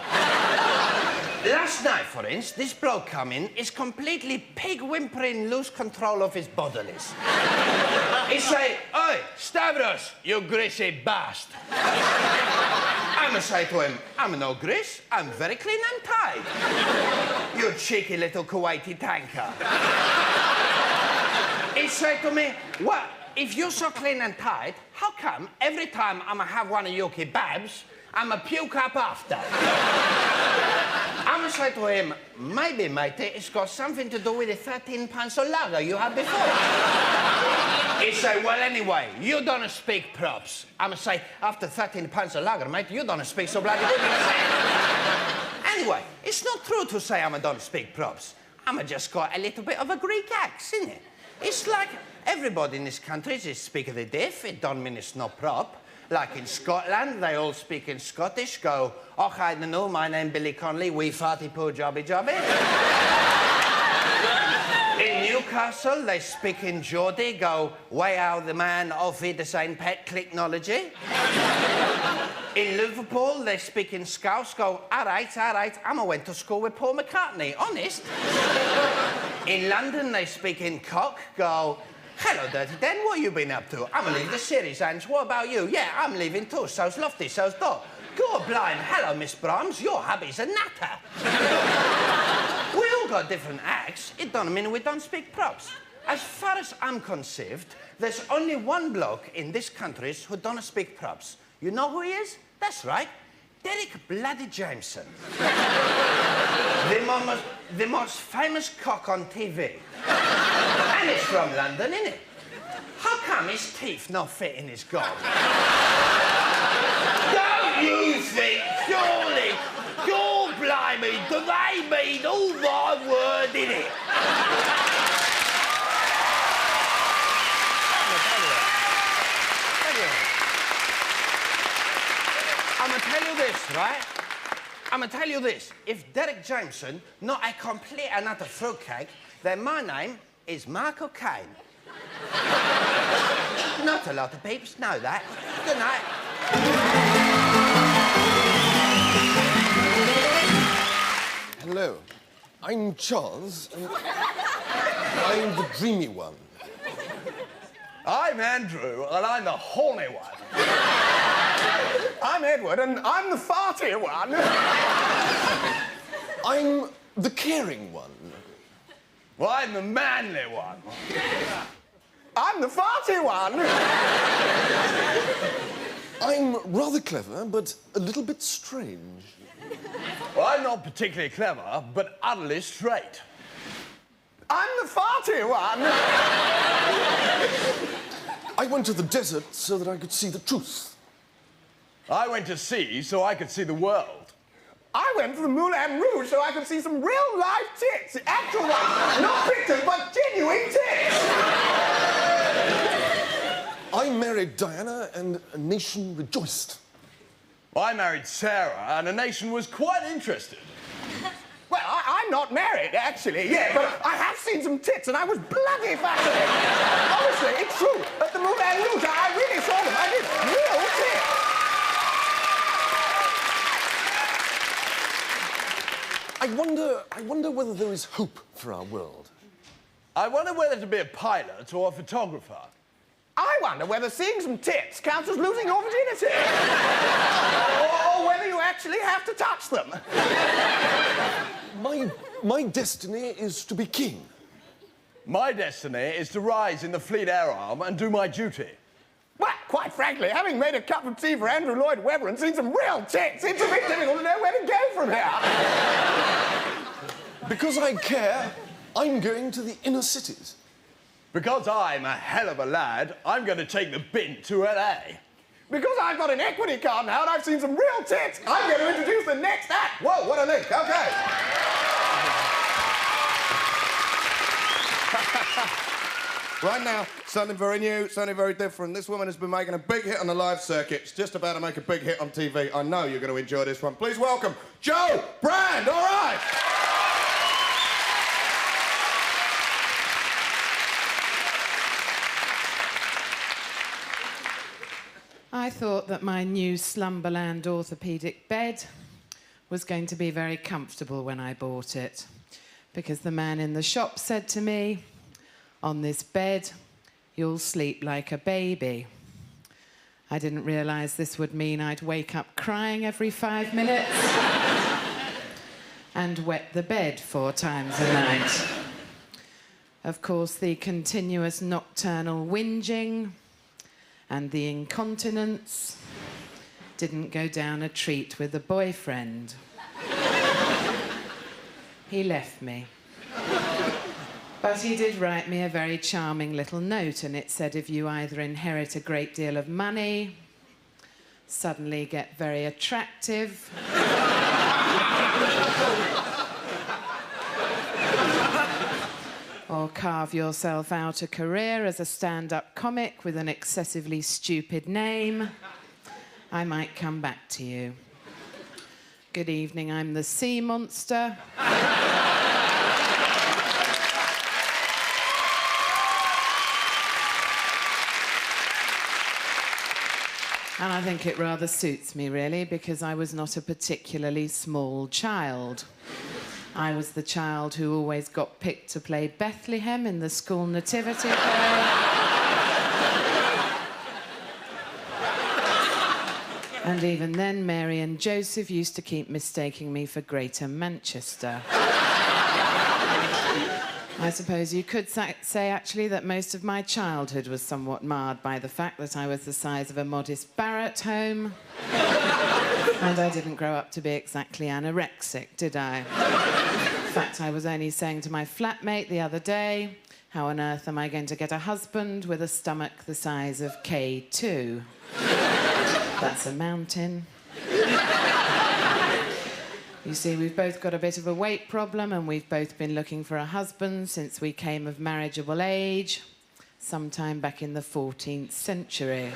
Last night, for instance, this bloke come in, is completely pig-whimpering, lose control of his bodilies. He say, "Oi, Stavros, you greasy bastard." I'ma say to him, "I'm no grease, I'm very clean and tight." "You cheeky little Kuwaiti tanker." He say to me, "What? If you're so clean and tight, how come every time I'ma have one of your kebabs, I'ma puke up after?" I'ma say to him, "Maybe, matey, it's got something to do with the 13 pints of lager you had before." He say, "Well, anyway, you don't speak props." I'ma say, "After 13 pints of lager, mate, you don't speak so bloody good." Anyway, it's not true to say I don't speak props. I'ma just got a little bit of a Greek accent, innit? It's like everybody in this country is speaking the diff. It don't mean it's not prop. Like in Scotland, they all speak in Scottish, go, "Och, I don't know, my name Billy Connolly, wee farty poo jobby jobby." In Newcastle, they speak in Geordie, go, "Way out the man of it, the same pet technology." In Liverpool, they speak in Scouse, go, all right, I went to school with Paul McCartney, honest. In London, they speak in cock, go, "Hello, Dirty Den, what you been up to?" "I'm leaving the series, and what about you?" "Yeah, I'm leaving too, so's Lofty, so's Dot." "God blind, hello, Miss Brahms, your hubby's a nutter." We all got different acts, it don't mean we don't speak props. As far as I'm concerned, there's only one bloke in this country who don't speak props. You know who he is? That's right, Derek bloody Jameson. the most famous cock on TV. And he's from London, innit? How come his teeth not fit in his gob? Don't you think, surely, God blimey, do they mean all my word, innit? I'ma tell you this, right? I'ma tell you this. If Derek Jameson not a complete and utter fruitcake, then my name is Michael Caine. Not a lot of peeps know that. Good night. Hello, I'm Charles, and I'm the dreamy one. I'm Andrew, and I'm the horny one. I'm Edward, and I'm the farty one. I'm the caring one. Well, I'm the manly one. I'm the farty one. I'm rather clever, but a little bit strange. Well, I'm not particularly clever, but utterly straight. I'm the farty one. I went to the desert so that I could see the truth. I went to sea so I could see the world. I went to the Moulin Rouge so I could see some real-life tits. Actual ones. Not pictures, but genuine tits. I married Diana, and a nation rejoiced. I married Sarah, and the nation was quite interested. Well, I'm not married, actually, yeah, but I have seen some tits, and I was bloody fascinated. Honestly, it's true. At the Moulin Rouge, I really saw them. I did. Real tits. I wonder whether there is hope for our world. I wonder whether to be a pilot or a photographer. I wonder whether seeing some tits counts as losing your virginity. or whether you actually have to touch them. My destiny is to be king. My destiny is to rise in the Fleet Air Arm and do my duty. Well, quite frankly, having made a cup of tea for Andrew Lloyd Webber and seen some real tits, it's a bit difficult to know where to go from here. Because I care, I'm going to the inner cities. Because I'm a hell of a lad, I'm going to take the bint to LA. Because I've got an equity card now and I've seen some real tits, I'm going to introduce the next act. Whoa, what a link. Okay. Right now, something very new, something very different. This woman has been making a big hit on the live circuit. She's just about to make a big hit on TV. I know you're going to enjoy this one. Please welcome Jo Brand. All right. I thought that my new Slumberland orthopaedic bed was going to be very comfortable when I bought it, because the man in the shop said to me, "On this bed, you'll sleep like a baby." I didn't realise this would mean I'd wake up crying every 5 minutes and wet the bed 4 times a night. Of course, the continuous nocturnal whinging and the incontinence didn't go down a treat with the boyfriend. He left me. But he did write me a very charming little note, and it said, if you either inherit a great deal of money, suddenly get very attractive, or carve yourself out a career as a stand-up comic with an excessively stupid name, I might come back to you. Good evening, I'm the Sea Monster. And I think it rather suits me, really, because I was not a particularly small child. I was the child who always got picked to play Bethlehem in the school nativity play. And even then, Mary and Joseph used to keep mistaking me for Greater Manchester. I suppose you could say, actually, that most of my childhood was somewhat marred by the fact that I was the size of a modest Barratt home. And I didn't grow up to be exactly anorexic, did I? In fact, I was only saying to my flatmate the other day, how on earth am I going to get a husband with a stomach the size of K2? That's a mountain. You see, we've both got a bit of a weight problem, and we've both been looking for a husband since we came of marriageable age, sometime back in the 14th century.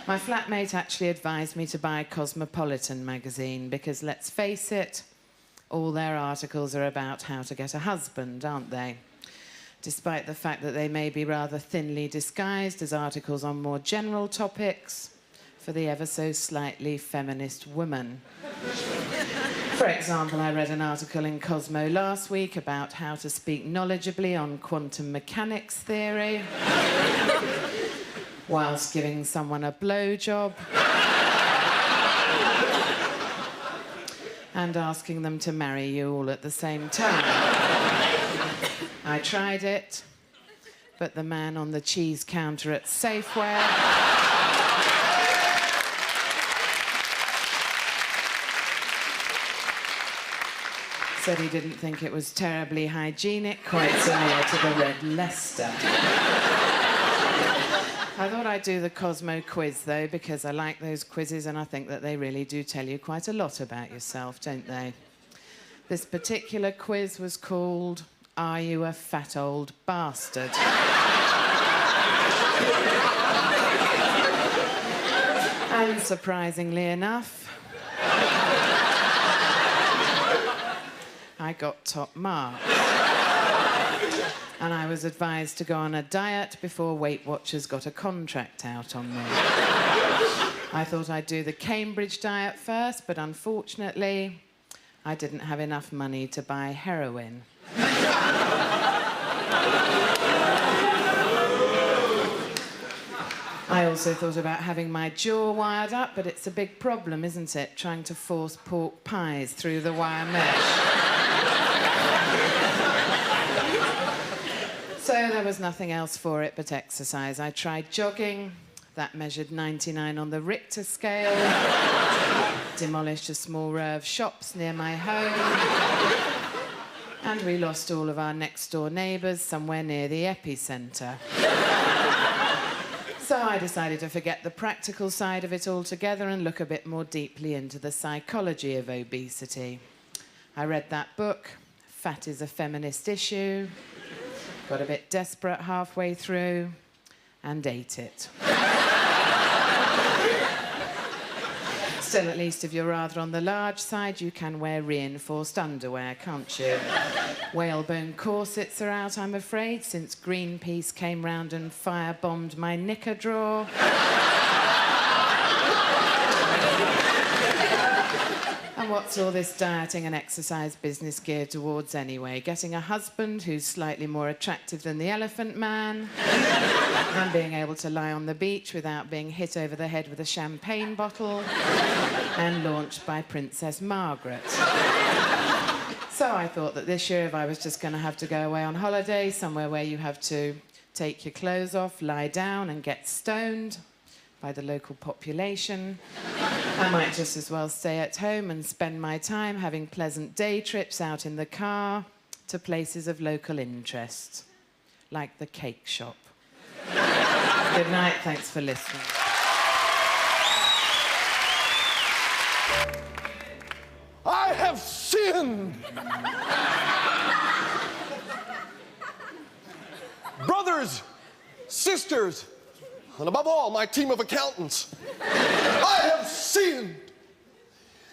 My flatmate actually advised me to buy Cosmopolitan magazine because, let's face it, all their articles are about how to get a husband, aren't they? despite the fact that they may be rather thinly disguised as articles on more general topics for the ever so slightly feminist woman. For example, I read an article in Cosmo last week about how to speak knowledgeably on quantum mechanics theory whilst giving someone a blowjob and asking them to marry you all at the same time. I tried it, but the man on the cheese counter at Safeway said he didn't think it was terribly hygienic, quite similar to the Red Leicester. I thought I'd do the Cosmo quiz, though, because I like those quizzes and I think that they really do tell you quite a lot about yourself, don't they? This particular quiz was called, Are You a Fat Old Bastard? And surprisingly enough, I got top mark. And I was advised to go on a diet before Weight Watchers got a contract out on me. I thought I'd do the Cambridge diet first, but unfortunately, I didn't have enough money to buy heroin. I also thought about having my jaw wired up, but it's a big problem, isn't it? Trying to force pork pies through the wire mesh. So there was nothing else for it but exercise. I tried jogging. That measured 99 on the Richter scale. Demolished a small row of shops near my home. And we lost all of our next-door neighbours somewhere near the epicentre. So I decided to forget the practical side of it altogether and look a bit more deeply into the psychology of obesity. I read that book, Fat is a Feminist Issue, got a bit desperate halfway through, and ate it. Still, at least if you're rather on the large side, you can wear reinforced underwear, can't you? Whalebone corsets are out, I'm afraid, since Greenpeace came round and firebombed my knicker drawer. And what's all this dieting and exercise business geared towards anyway? Getting a husband who's slightly more attractive than the Elephant Man, and being able to lie on the beach without being hit over the head with a champagne bottle, and launched by Princess Margaret. So I thought that this year, if I was just going to have to go away on holiday, somewhere where you have to take your clothes off, lie down and get stoned by the local population, I might just as well stay at home and spend my time having pleasant day trips out in the car to places of local interest, like the cake shop. Good night, thanks for listening. I have sinned. Brothers, sisters, and above all, my team of accountants, I have sinned.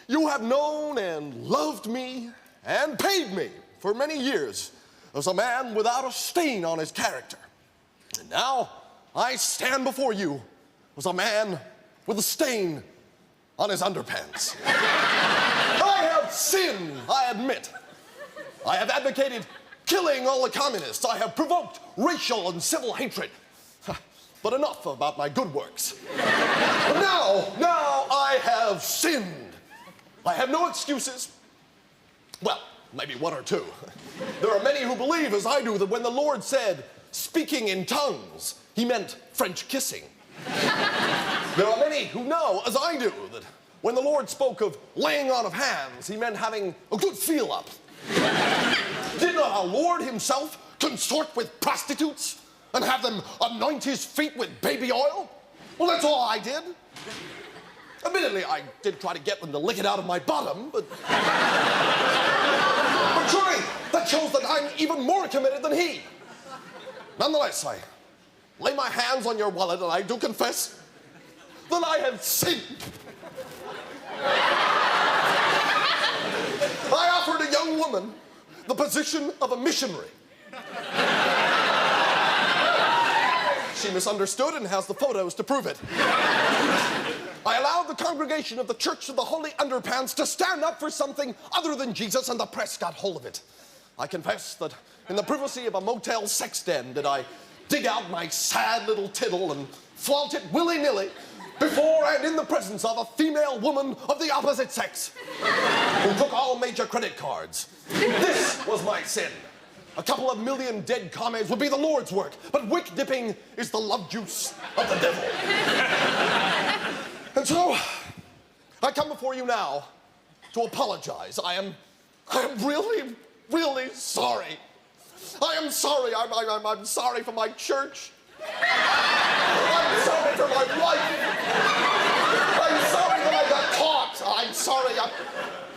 You have known and loved me and paid me for many years as a man without a stain on his character. And now I stand before you as a man with a stain on his underpants. I have sinned, I admit. I have advocated killing all the communists. I have provoked racial and civil hatred. But enough about my good works. Now I have sinned. I have no excuses. Well, maybe one or two. There are many who believe, as I do, that when the Lord said, speaking in tongues, he meant French kissing. There are many who know, as I do, that when the Lord spoke of laying on of hands, he meant having a good feel up. Did not our Lord himself consort with prostitutes and have them anoint his feet with baby oil? Well, that's all I did. Admittedly, I did try to get them to lick it out of my bottom, but surely that shows that I'm even more committed than he. Nonetheless, I lay my hands on your wallet and I do confess that I have sinned. I offered a young woman the position of a missionary. she misunderstood and has the photos to prove it. I allowed the congregation of the Church of the Holy Underpants to stand up for something other than Jesus, and the press got hold of it. I confess that in the privacy of a motel sex den did I dig out my sad little tittle and flaunt it willy-nilly before and in the presence of a female woman of the opposite sex who took all major credit cards. This was my sin. A couple of million dead commies would be the Lord's work, but wick dipping is the love juice of the devil. And so, I come before you now to apologize. I am really, really sorry. I am sorry. I'm sorry for my church. I'm sorry for my wife. I'm sorry that I got caught. I'm sorry.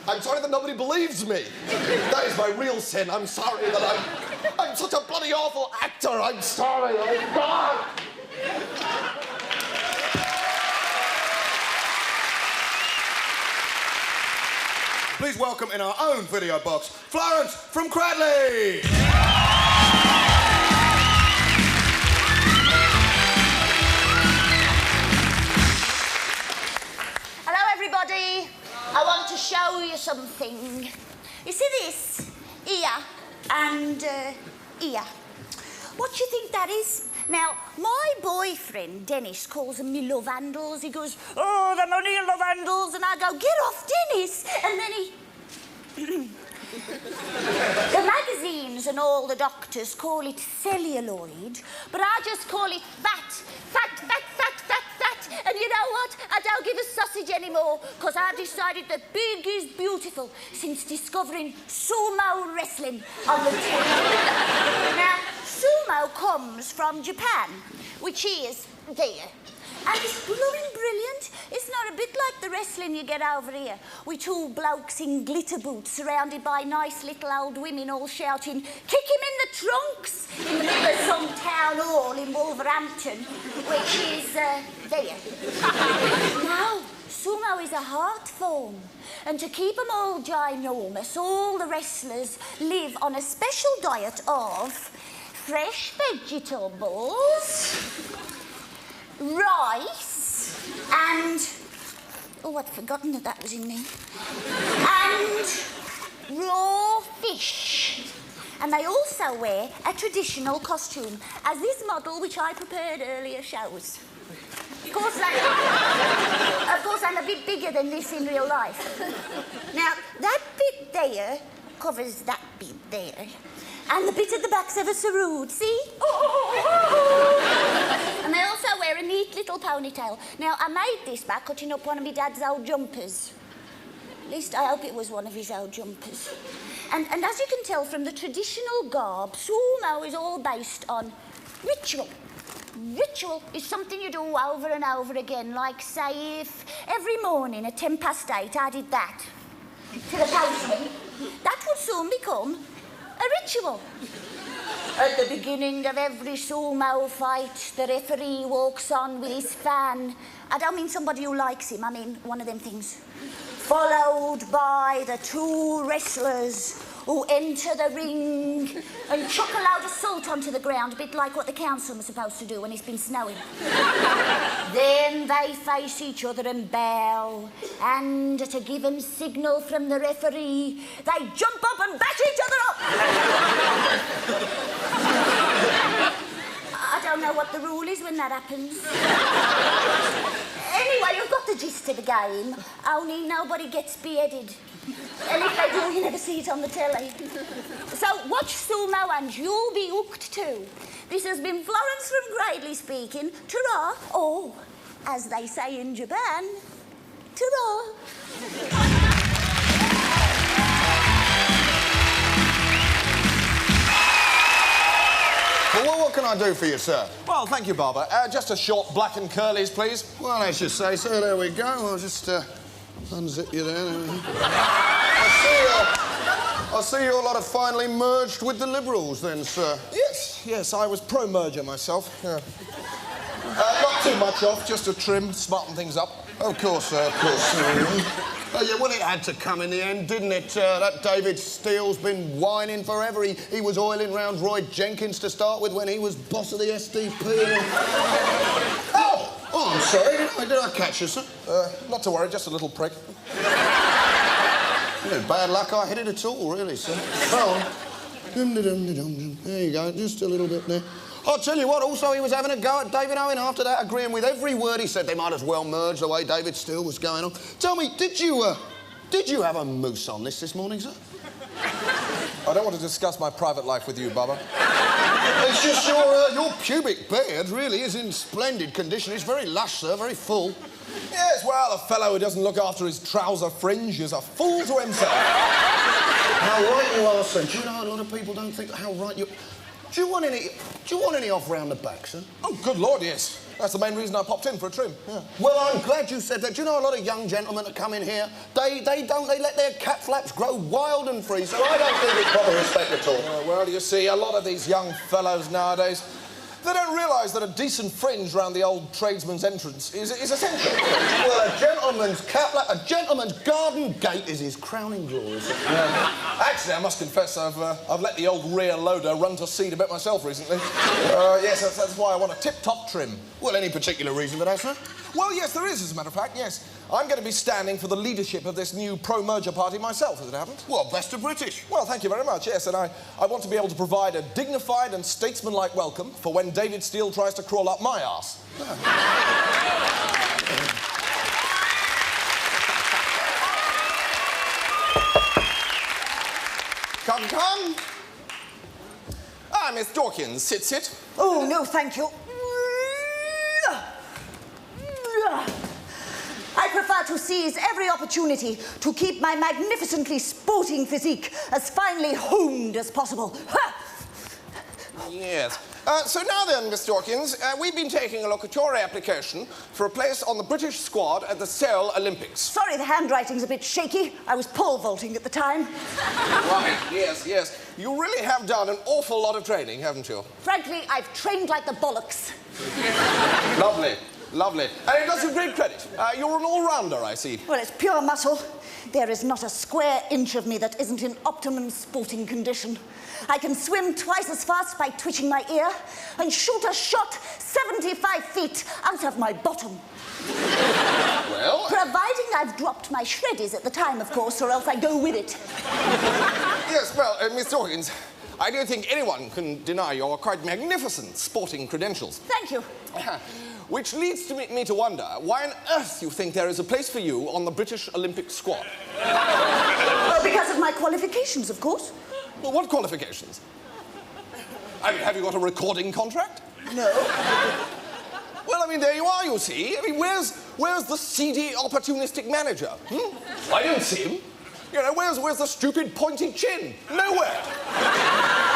I'm sorry that nobody believes me. That is my real sin. I'm sorry that I'm such a bloody awful actor. I'm sorry. Oh, God. Please welcome in our own video box, Florence from Cradley. Hello, everybody. I want to show you something. You see this? Here and here. What do you think that is? Now, my boyfriend, Dennis, calls them me love handles. He goes, oh, them only your love handles. And I go, get off, Dennis. And then he... The magazines and all the doctors call it celluloid, but I just call it fat. And you know what? I don't give a sausage anymore, because I've decided that big is beautiful since discovering sumo wrestling on the TV. Now, sumo comes from Japan, which is there. And it's blooming brilliant. It's not a bit like the wrestling you get over here, with two blokes in glitter boots surrounded by nice little old women all shouting, kick him in the trunks, in the middle of some town hall in Wolverhampton, which is there. No, sumo is a art form. And to keep them all ginormous, all the wrestlers live on a special diet of fresh vegetables, rice, and... Oh, I'd forgotten that was in me. And raw fish. And they also wear a traditional costume, as this model, which I prepared earlier, shows. Of course, I'm a bit bigger than this in real life. Now, that bit there covers that bit there. And the bit at the back's of a sarod, see? And they also wear a neat little ponytail. Now, I made this by cutting up one of my dad's old jumpers. At least I hope it was one of his old jumpers. And as you can tell from the traditional garb, sumo is all based on ritual. Ritual is something you do over and over again, like, say, if every morning at 8:10 I did that to the postman, that would soon become a ritual. At the beginning of every sumo fight, the referee walks on with his fan. I don't mean somebody who likes him, I mean one of them things. Followed by the two wrestlers who enter the ring and chuck a load of salt onto the ground, a bit like what the councilman's supposed to do when it's been snowing. Then they face each other and bow, and at a given signal from the referee, they jump up and bash each other up. I don't know what the rule is when that happens. Anyway, you've got the gist of the game, only nobody gets beheaded. And if they do, you never see it on the telly. So watch sumo and you'll be hooked too. This has been Florence from Gradley speaking. Ta-ra, or, as they say in Japan, ta-ra. Well, what can I do for you, sir? Well, thank you, Barber. Just a short black and curlies, please. Well, as you say, sir, there we go. I'll just unzip you there. I see you're a lot of finally merged with the Liberals then, sir. Yes, I was pro-merger myself. Yeah. Not too much off, just a trim, smarten things up. Of course, sir, of course. Oh, yeah, well, it had to come in the end, didn't it? That David Steele's been whining forever. He was oiling round Roy Jenkins to start with when he was boss of the SDP. Oh, I'm sorry. Did I catch you, sir? Not to worry, just a little prick. You know, bad luck I hit it at all, really, sir. Oh. There you go, just a little bit there. I'll tell you what, also, he was having a go at David Owen after that, agreeing with every word he said. They might as well merge the way David Steele was going on. Tell me, did you have a moose on this morning, sir? I don't want to discuss my private life with you, Bubba. It's just your pubic beard really is in splendid condition. It's very lush, sir, very full. Yes, well, a fellow who doesn't look after his trouser fringe is a fool to himself. How right you are, sir. Do you know a lot of people don't think how right you... Do you want any off round the back, sir? Oh, good Lord, yes. That's the main reason I popped in for a trim. Yeah. Well, I'm glad you said that. Do you know a lot of young gentlemen that come in here, they let their cat flaps grow wild and free, so I don't think it's proper respect at all. Well, you see, a lot of these young fellows nowadays, they don't realise that a decent fringe round the old tradesman's entrance is essential. Well, a gentleman's cat flap, a gentleman's garden gate is his crowning glory. Actually, I must confess, I've let the old rear loader run to seed a bit myself recently. Yes, that's why I want a tip-top trim. Well, any particular reason for that, sir? Well, yes, there is, as a matter of fact, yes. I'm going to be standing for the leadership of this new pro-merger party myself, as it happens. Well, best of British. Well, thank you very much, yes, and I want to be able to provide a dignified and statesmanlike welcome for when David Steele tries to crawl up my arse. Come. Ah, Miss Dawkins, sit. Oh, no, thank you. I prefer to seize every opportunity to keep my magnificently sporting physique as finely honed as possible. Yes. So now then, Miss Dawkins, we've been taking a look at your application for a place on the British squad at the Seoul Olympics. Sorry, the handwriting's a bit shaky. I was pole vaulting at the time. Right, yes. You really have done an awful lot of training, haven't you? Frankly, I've trained like the bollocks. Lovely. And it does you great credit. You're an all-rounder, I see. Well, it's pure muscle. There is not a square inch of me that isn't in optimum sporting condition. I can swim twice as fast by twitching my ear and shoot a shot 75 feet out of my bottom. Well... Providing I've dropped my shreddies at the time, of course, or else I go with it. Yes, well, Miss Dawkins, I don't think anyone can deny your quite magnificent sporting credentials. Thank you. Which leads me to wonder why on earth you think there is a place for you on the British Olympic squad. Well, because of my qualifications, of course. Well, what qualifications? I mean, have you got a recording contract? No. Well, I mean, there you are, you see. I mean, where's the seedy, opportunistic manager? I don't see him. You know, where's the stupid, pointy chin? Nowhere.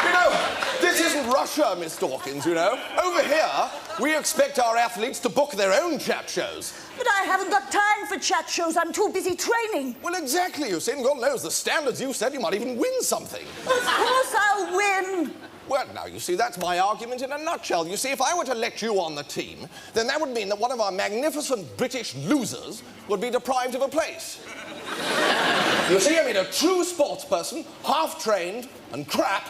You know, this isn't Russia, Miss Dawkins, you know. Over here, we expect our athletes to book their own chat shows. But I haven't got time for chat shows. I'm too busy training. Well, exactly, you see. And God knows the standards you set, you might even win something. Of course I'll win. Well, now, you see, that's my argument in a nutshell. You see, if I were to elect you on the team, then that would mean that one of our magnificent British losers would be deprived of a place. You see, I mean, a true sports person, half-trained and crap,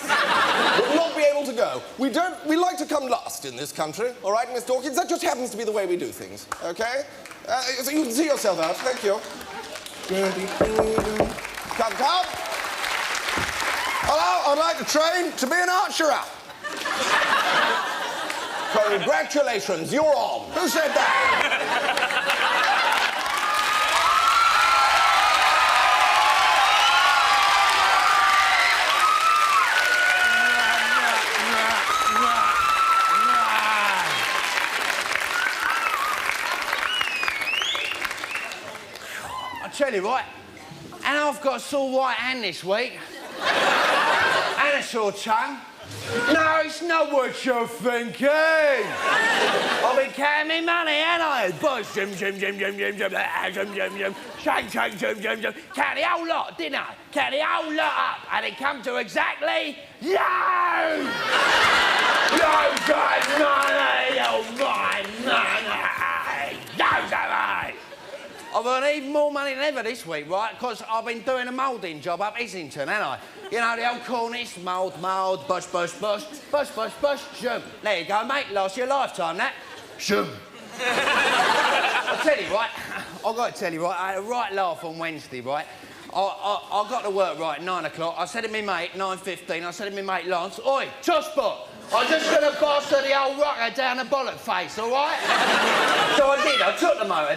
would not be able to go. We like to come last in this country, all right, Miss Dawkins? That just happens to be the way we do things, OK? So you can see yourself out. Thank you. Come. Hello, I'd like to train to be an archer. Congratulations, you're on. Who said that? Tell you what, and I've got a sore right hand this week. And a sore tongue. No, it's not what you're thinking. I've been counting me money, ain't I? Buzz, jim, shake, jim. Count the whole lot, didn't I? Count the whole lot up, and it come to exactly you! You got money, you got money! You got money! I've earned even more money than ever this week, right? Because I've been doing a moulding job up Islington, haven't I? You know, the old cornice, mould, bush, zoom. There you go, mate, last your lifetime, that. Zoom. I'll tell you, right, I've got to tell you, right, I had a right laugh on Wednesday, right? I got to work, right, 9 o'clock. I said to me mate, 9:15, I said to me mate Lance, oi, Tosspot, I'm just going to bastard the old rocker down the bollock face, all right? So I did. I took the motor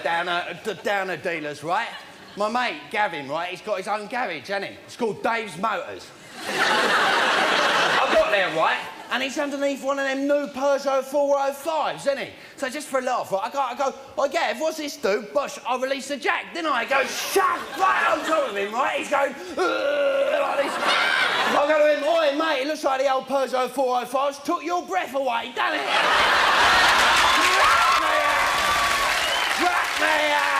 down the dealer's, right? My mate, Gavin, right, he's got his own garage, hasn't he? It's called Dave's Motors. I got there, right, and he's underneath one of them new Peugeot 405s, isn't he? So just for a laugh, right, I go, oh, Gav, what's this do? Bosh, I release the jack, didn't I? He goes, shut right on top of him, right? He's going, like this. I go to him, oi, mate, it looks like the old Peugeot 405's took your breath away, doesn't it? Crack me up!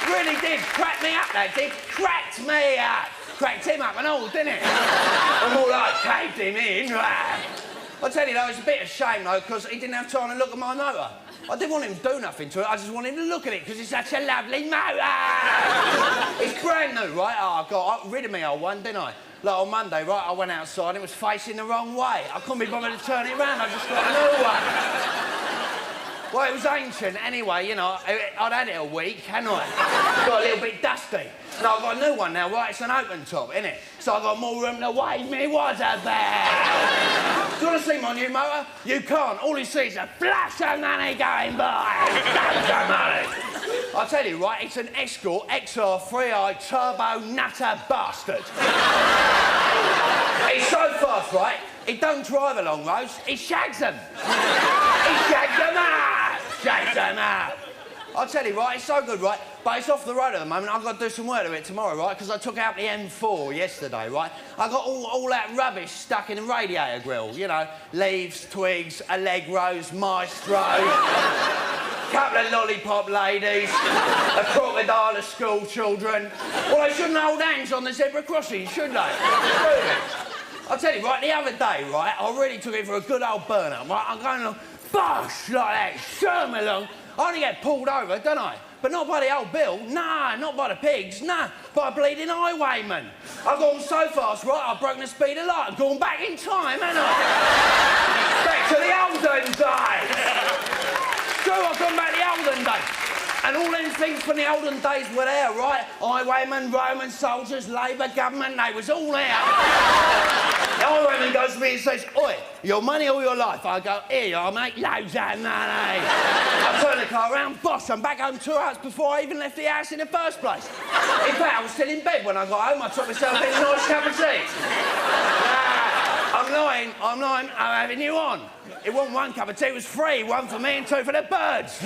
Really did crack me up, that did. Cracked me up. Cracked him up and all, didn't it? And more like caved him in. I'll tell you though, it's a bit of a shame though, because he didn't have time to look at my motor. I didn't want him to do nothing to it, I just wanted him to look at it, because it's such a lovely motor. It's brand new, right? Oh, I got rid of me old one, didn't I? Like on Monday, right, I went outside and it was facing the wrong way. I couldn't be bothered to turn it round, I just got a new one. Well, it was ancient anyway, you know. I'd had it a week, hadn't I? Got a little bit dusty. No, I've got a new one now, right? It's an open top, innit? So I've got more room to wave me water back. Do you want to see my new motor? You can't. All you see is a flash of money going by. Loads of money. I'll tell you, right, it's an Escort XR3i turbo nutter bastard. It's so fast, right? It don't drive along roads, it shags them. It shags them up! Shags them up! I'll tell you, right, it's so good, right, but it's off the road at the moment. I've got to do some work to it tomorrow, right, because I took out the M4 yesterday, right? I got all that rubbish stuck in the radiator grill, you know, leaves, twigs, Allegros, Maestros, couple of lollipop ladies, a crocodile of school children. Well, they shouldn't hold hands on the zebra crossing, should they? I'll tell you, right, the other day, right, I really took it for a good old burn-up, right? I'm going along, bosh, like that, show me along. I only get pulled over, don't I? But not by the old bill, nah, not by the pigs, nah, by a bleeding highwayman. I've gone so fast, right, I've broken the speed of light. I've gone back in time, haven't I? Back to the olden days. True, I've gone back to the olden days. And all them things from the olden days were there, right? Highwaymen, Roman soldiers, Labour government, they was all there. The highwayman goes to me and says, oi, your money or your life? I go, here you are, mate, loads of money. I turn the car around, boss, I'm back home 2 hours before I even left the house in the first place. In fact, I was still in bed when I got home. I took myself a nice cup of tea. I'm lying, I'm having you on. It wasn't one cup of tea, it was free. One for me and two for the birds.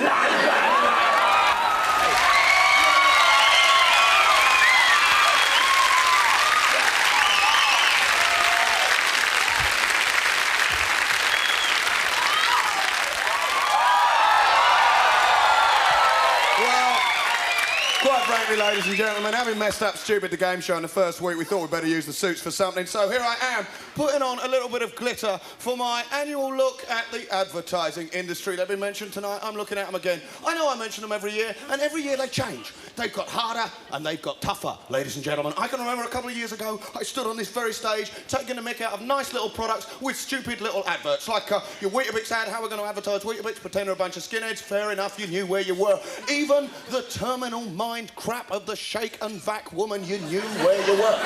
Quite frankly, ladies and gentlemen, having messed up Stupid the Game Show in the first week, we thought we'd better use the suits for something. So here I am, putting on a little bit of glitter for my annual look at the advertising industry. They've been mentioned tonight. I'm looking at them again. I know I mention them every year, and every year they change. They've got harder and they've got tougher, ladies and gentlemen. I can remember a couple of years ago, I stood on this very stage taking the mick out of nice little products with stupid little adverts. Like your Weetabix ad, how we're going to advertise Weetabix, pretend they're a bunch of skinheads. Fair enough, you knew where you were. Even the terminal mind crap of the shake and vac woman, you knew where you were.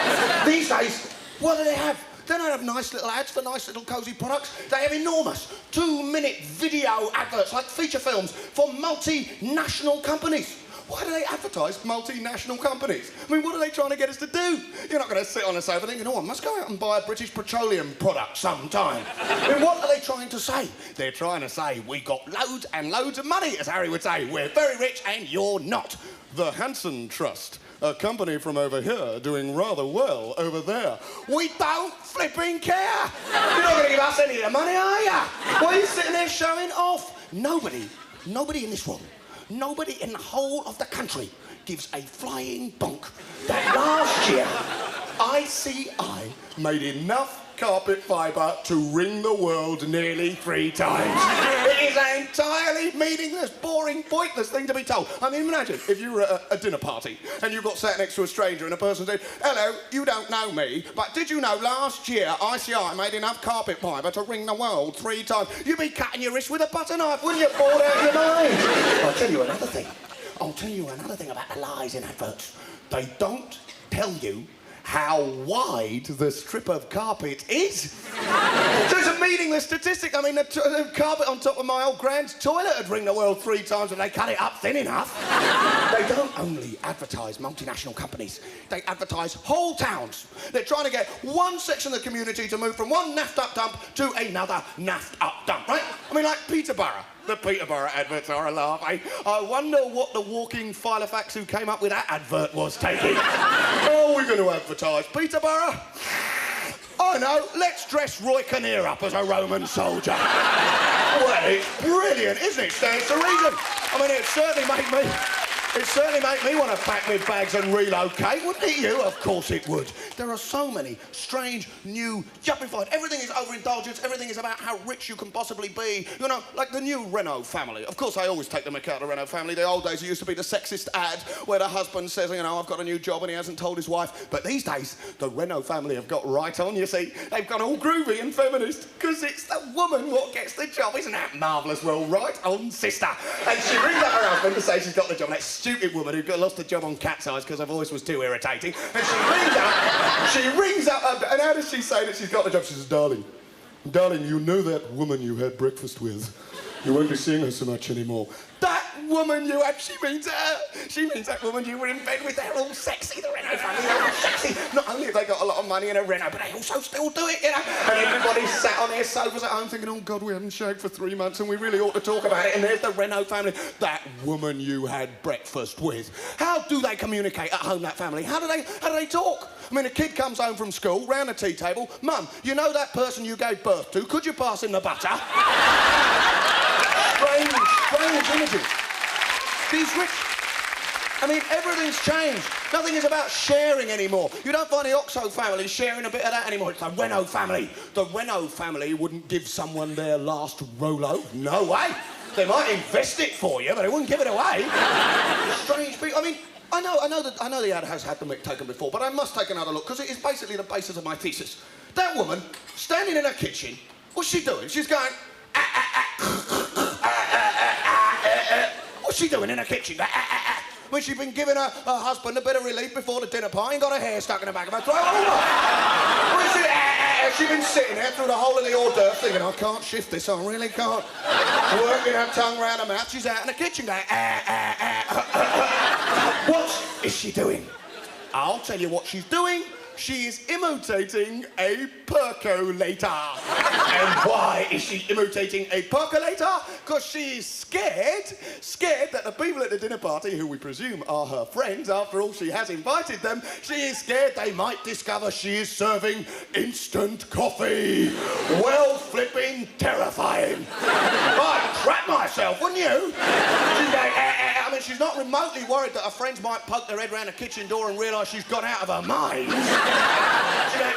These days, what do they have? They don't have nice little ads for nice little cosy products. They have enormous 2-minute video adverts, like feature films, for multinational companies. Why do they advertise multinational companies? I mean, what are they trying to get us to do? You're not going to sit on a sofa thinking, oh, I must go out and buy a British Petroleum product sometime. I mean, what are they trying to say? They're trying to say, we got loads and loads of money, as Harry would say. We're very rich and you're not. The Hanson Trust, a company from over here doing rather well over there. We don't flipping care. You're not going to give us any of the money, are you? Why are you sitting there showing off? Nobody in this room, nobody in the whole of the country gives a flying bonk that last year ICI made enough carpet fibre to ring the world nearly 3 times. It is is an entirely meaningless, boring, pointless thing to be told. I mean, imagine if you were at a dinner party and you got sat next to a stranger and a person said, hello, you don't know me, but did you know last year ICI made enough carpet fibre to ring the world 3 times? You'd be cutting your wrist with a butter knife, wouldn't you? Bored out of your mind. I'll tell you another thing. About the lies in adverts. They don't tell you how wide the strip of carpet is. So it's a meaningless statistic. I mean, the carpet on top of my old grand's toilet would ring the world 3 times if they cut it up thin enough. They don't only advertise multinational companies, they advertise whole towns. They're trying to get one section of the community to move from one naffed-up dump to another naffed-up dump, right? I mean, like Peterborough. The Peterborough adverts are a laugh, eh? I wonder what the walking Filofax who came up with that advert was taking. Oh, we're going to advertise Peterborough? I know, let's dress Roy Kinnear up as a Roman soldier. Well, it's brilliant, isn't it? Stands to reason. I mean, it certainly make me want to pack my bags and relocate, wouldn't it, you? Of course it would. There are so many strange, new, yuppified. Everything is overindulgence. Everything is about how rich you can possibly be. You know, like the new Renault family. Of course, I always take the mick out of the Renault family. The old days, it used to be the sexist ad where the husband says, you know, I've got a new job and he hasn't told his wife. But these days, the Renault family have got right on, you see. They've gone all groovy and feminist because it's the woman what gets the job. Isn't that marvellous? Well, right on, sister. And she rings up her husband to say she's got the job. That stupid woman who lost the job on Cat's Eyes because her voice was too irritating. And she rings up, and how does she say that she's got the job? She says, darling, you know that woman you had breakfast with. You won't be seeing her so much anymore. That woman you had, she means her. She means that woman you were in bed with. They're all sexy, the Renault family, they're all sexy. Not only have they got a lot of money in a Renault, but they also still do it, you know. And everybody's sat on their sofas at home thinking, oh, God, we haven't shaved for 3 months and we really ought to talk about it. And there's the Renault family. That woman you had breakfast with. How do they communicate at home, that family? How do they talk? I mean, a kid comes home from school, round the tea table. Mum, you know that person you gave birth to? Could you pass him the butter? Strange images. These rich... I mean, everything's changed. Nothing is about sharing anymore. You don't find the Oxo family sharing a bit of that anymore. It's the Renault family. The Renault family wouldn't give someone their last Rolo. No way. They might invest it for you, but they wouldn't give it away. Strange people. I mean, I know the ad has had the mick taken before, but I must take another look, because it is basically the basis of my thesis. That woman, standing in her kitchen, what's she doing? She's going... What's she doing in her kitchen? When she'd been giving her husband a bit of relief before the dinner party and got her hair stuck in the back of her throat. She'd been sitting there through the whole of the hors d'oeuvre thinking, I can't shift this, I really can't. Working her tongue round her mouth, she's out in the kitchen going, What is she doing? I'll tell you what she's doing. She is imitating a percolator. And why is she imitating a percolator? Because she's scared that the people at the dinner party, who we presume are her friends, after all, she has invited them, she is scared they might discover she is serving instant coffee. Well, flipping terrifying. I'd crap myself, wouldn't you? She's going, I mean, she's not remotely worried that her friends might poke their head round the kitchen door and realise she's gone out of her mind. She goes,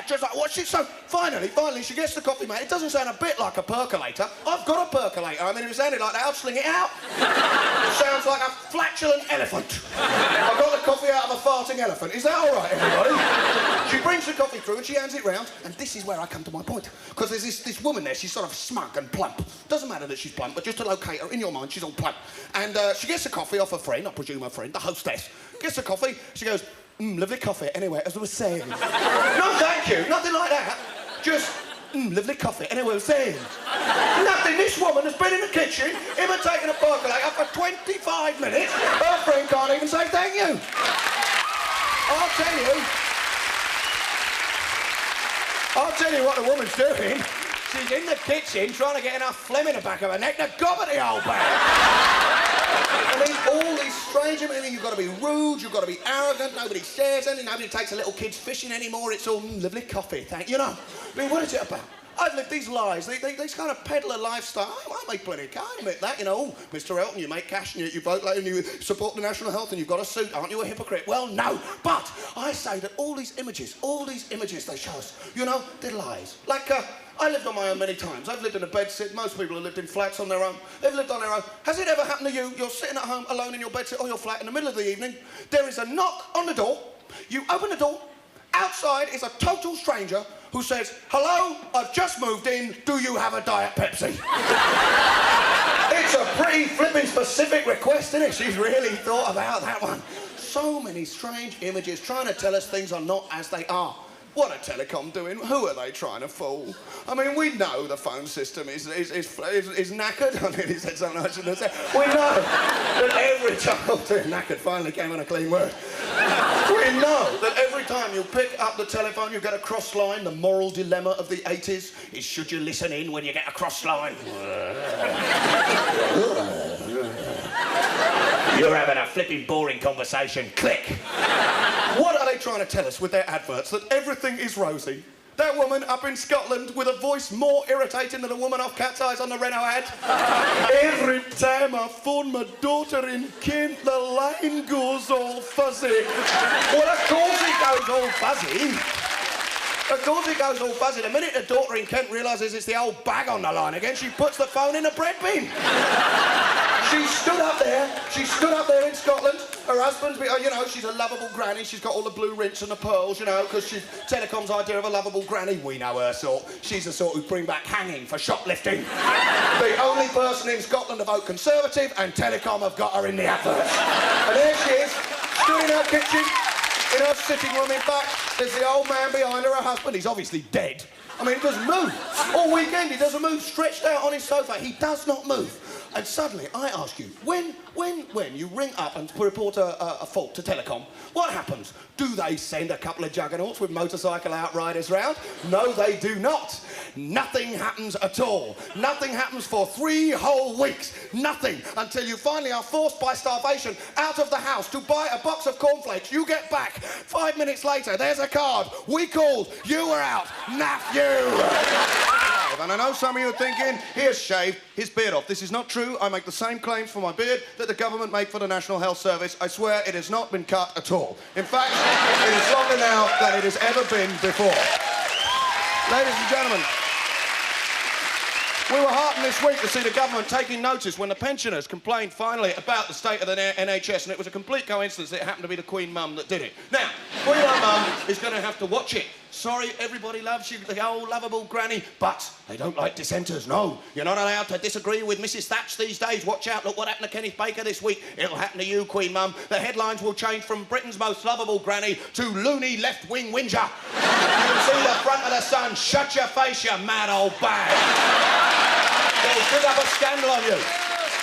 just like, what? So finally, she gets the coffee made. It doesn't sound a bit like a percolator. I've got a percolator. I mean, if it sounded like that, I'd sling it out. It sounds like a flatulent elephant. I've got the coffee out of a farting elephant. Is that all right, everybody? She brings the coffee through and she hands it round, and this is where I come to my point. Because there's this woman there, she's sort of smug and plump. Doesn't matter that she's plump, but just to locate her, in your mind, she's all plump. And she gets the coffee off her friend, I presume her friend, the hostess. Gets the coffee, she goes, lovely coffee, anyway, as I was saying. No, thank you, nothing like that. Just, lovely coffee, anyway, I was saying. Nothing, this woman has been in the kitchen, imitating a percolator for 25 minutes. Her friend can't even say thank you. I'll tell you what the woman's doing. She's in the kitchen trying to get enough phlegm in the back of her neck to gob at the old bag. I mean, all these strange... I mean, you've got to be rude, you've got to be arrogant, nobody shares anything, nobody takes the little kids fishing anymore, it's all lovely coffee, thank you. You know, I mean, what is it about? I've lived these lies. They kind of peddle a lifestyle. I make plenty of cash, I admit that. You know, oh, Mr. Elton, you make cash and you vote and you support the national health and you've got a suit. Aren't you a hypocrite? Well, no. But I say that all these images they show us, you know, they're lies. Like, I lived on my own many times. I've lived in a bedsit. Most people have lived in flats on their own. They've lived on their own. Has it ever happened to you? You're sitting at home alone in your bedsit or your flat in the middle of the evening. There is a knock on the door. You open the door. Outside is a total stranger who says, "Hello, I've just moved in. Do you have a Diet Pepsi?" It's a pretty flipping specific request, isn't it? She's really thought about that one. So many strange images trying to tell us things are not as they are. What are Telecom doing? Who are they trying to fool? I mean, we know the phone system is knackered. I mean, he said something I shouldn't have said. We know that every time... Oh, dear, knackered finally came on a clean word. We know that every time you pick up the telephone, you get a cross line. The moral dilemma of the 80s is, should you listen in when you get a cross line? You're having a flipping boring conversation. Click. What are they trying to tell us with their adverts? That everything is rosy? That woman up in Scotland with a voice more irritating than a woman off Cat's Eyes on the Renault ad. Every time I phone my daughter in Kent, the line goes all fuzzy. Well, of course it goes all fuzzy. Of course it goes all fuzzy. The minute the daughter in Kent realises it's the old bag on the line again, she puts the phone in a bread bin. She stood up there in Scotland. Her husband's, you know, she's a lovable granny. She's got all the blue rinse and the pearls, you know, because she's Telecom's idea of a lovable granny. We know her sort. She's the sort who'd bring back hanging for shoplifting. The only person in Scotland to vote Conservative, and Telecom have got her in the adverts. And there she is, stood in her kitchen, in her sitting room in fact. There's the old man behind her, her husband. He's obviously dead. I mean, he doesn't move. All weekend, he doesn't move, stretched out on his sofa. He does not move. And suddenly, I ask you, when you ring up and report a fault to Telecom, what happens? Do they send a couple of juggernauts with motorcycle outriders round? No, they do not. Nothing happens at all. Nothing happens for 3 whole weeks. Nothing. Until you finally are forced by starvation out of the house to buy a box of cornflakes. You get back. 5 minutes later, there's a card. We called. You were out. Naff you. And I know some of you are thinking, he has shaved his beard off. This is not true. I make the same claims for my beard that the government make for the National Health Service. I swear it has not been cut at all. In fact, it is longer now than it has ever been before. Ladies and gentlemen, we were heartened this week to see the government taking notice when the pensioners complained finally about the state of the NHS, and it was a complete coincidence that it happened to be the Queen Mum that did it. Now, Queen Mum is going to have to watch it. Sorry, everybody loves you, the old lovable granny, but they don't like dissenters, no. You're not allowed to disagree with Mrs Thatch these days. Watch out, look what happened to Kenneth Baker this week. It'll happen to you, Queen Mum. The headlines will change from Britain's most lovable granny to loony left-wing whinger. You can see the front of the Sun. Shut your face, you mad old bag. They'll dig up a scandal on you.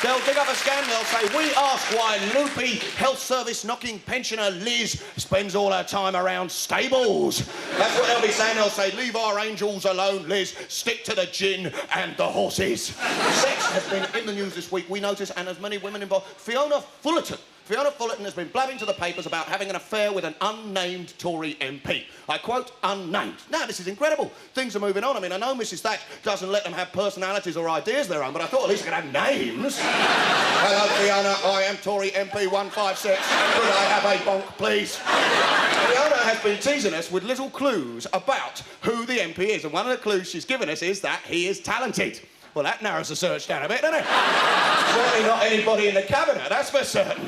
They'll dig up a scandal. They'll say, we ask why loopy health service knocking pensioner Liz spends all her time around stables. That's what they'll be saying. They'll say, leave our angels alone, Liz. Stick to the gin and the horses. Sex has been in the news this week, we notice, and as many women involved. Fiona Fullerton has been blabbing to the papers about having an affair with an unnamed Tory MP. I quote, unnamed. Now, this is incredible. Things are moving on. I mean, I know Mrs Thatch doesn't let them have personalities or ideas of their own, but I thought at least they could have names. Hello, Fiona. I am Tory MP 156. Could I have a bonk, please? Fiona has been teasing us with little clues about who the MP is, and one of the clues she's given us is that he is talented. Well, that narrows the search down a bit, doesn't it? Certainly not anybody in the cabinet, that's for certain.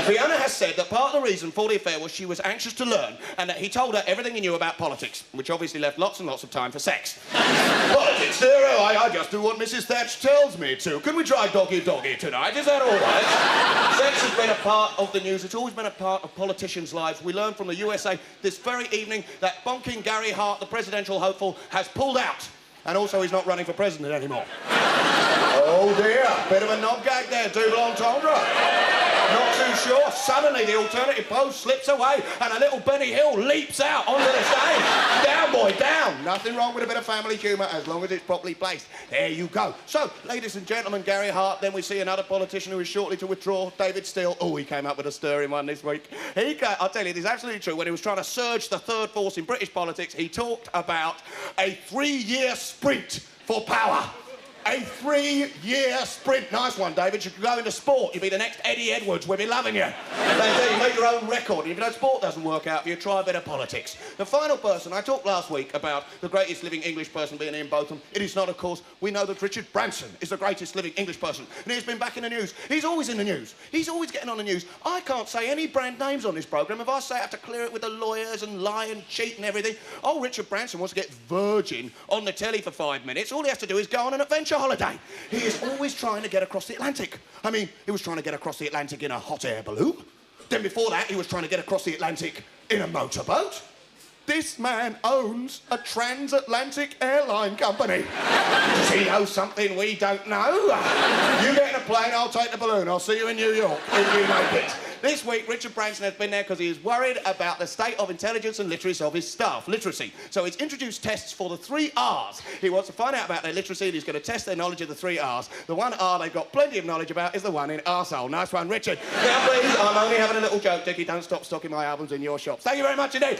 Fiona has said that part of the reason for the affair was she was anxious to learn, and that he told her everything he knew about politics, which obviously left lots and lots of time for sex. Politics, dear? Oh, I just do what Mrs Thatch tells me to. Can we try doggy-doggy tonight? Is that all right? Sex has been a part of the news. It's always been a part of politicians' lives. We learned from the USA this very evening that bonking Gary Hart, the presidential hopeful, has pulled out. And also, he's not running for president anymore. Oh dear, bit of a knob gag there, double entendre. Not too sure. Suddenly the alternative pose slips away and a little Benny Hill leaps out onto the stage. Down, boy, down. Nothing wrong with a bit of family humour as long as it's properly placed. There you go. So, ladies and gentlemen, Gary Hart, then we see another politician who is shortly to withdraw, David Steele. Oh, he came up with a stirring one this week. I'll tell you, this is absolutely true. When he was trying to surge the third force in British politics, he talked about a 3-year sprint for power. A 3-year sprint. Nice one, David. You could go into sport. You'd be the next Eddie Edwards. We'd be loving you. You make your own record. And if you know sport doesn't work out for you, try a bit of politics. The final person, I talked last week about the greatest living English person being Ian Botham. It is not, of course. We know that Richard Branson is the greatest living English person. And he's been back in the news. He's always in the news. He's always getting on the news. I can't say any brand names on this programme. If I say I have to clear it with the lawyers and lie and cheat and everything. Oh, Richard Branson wants to get Virgin on the telly for 5 minutes. All he has to do is go on an adventure holiday. He is always trying to get across the Atlantic. I mean, he was trying to get across the Atlantic in a hot air balloon. Then before that, he was trying to get across the Atlantic in a motorboat. This man owns a transatlantic airline company. Does he know something we don't know? You get in a plane, I'll take the balloon. I'll see you in New York if you make it. This week, Richard Branson has been there because he is worried about the state of intelligence and literacy of his staff. Literacy. So he's introduced tests for the 3 R's. He wants to find out about their literacy and he's going to test their knowledge of the 3 R's. The one R they've got plenty of knowledge about is the one in arsehole. Nice one, Richard. Now, please, I'm only having a little joke, Dickie. Don't stop stocking my albums in your shops. Thank you very much indeed.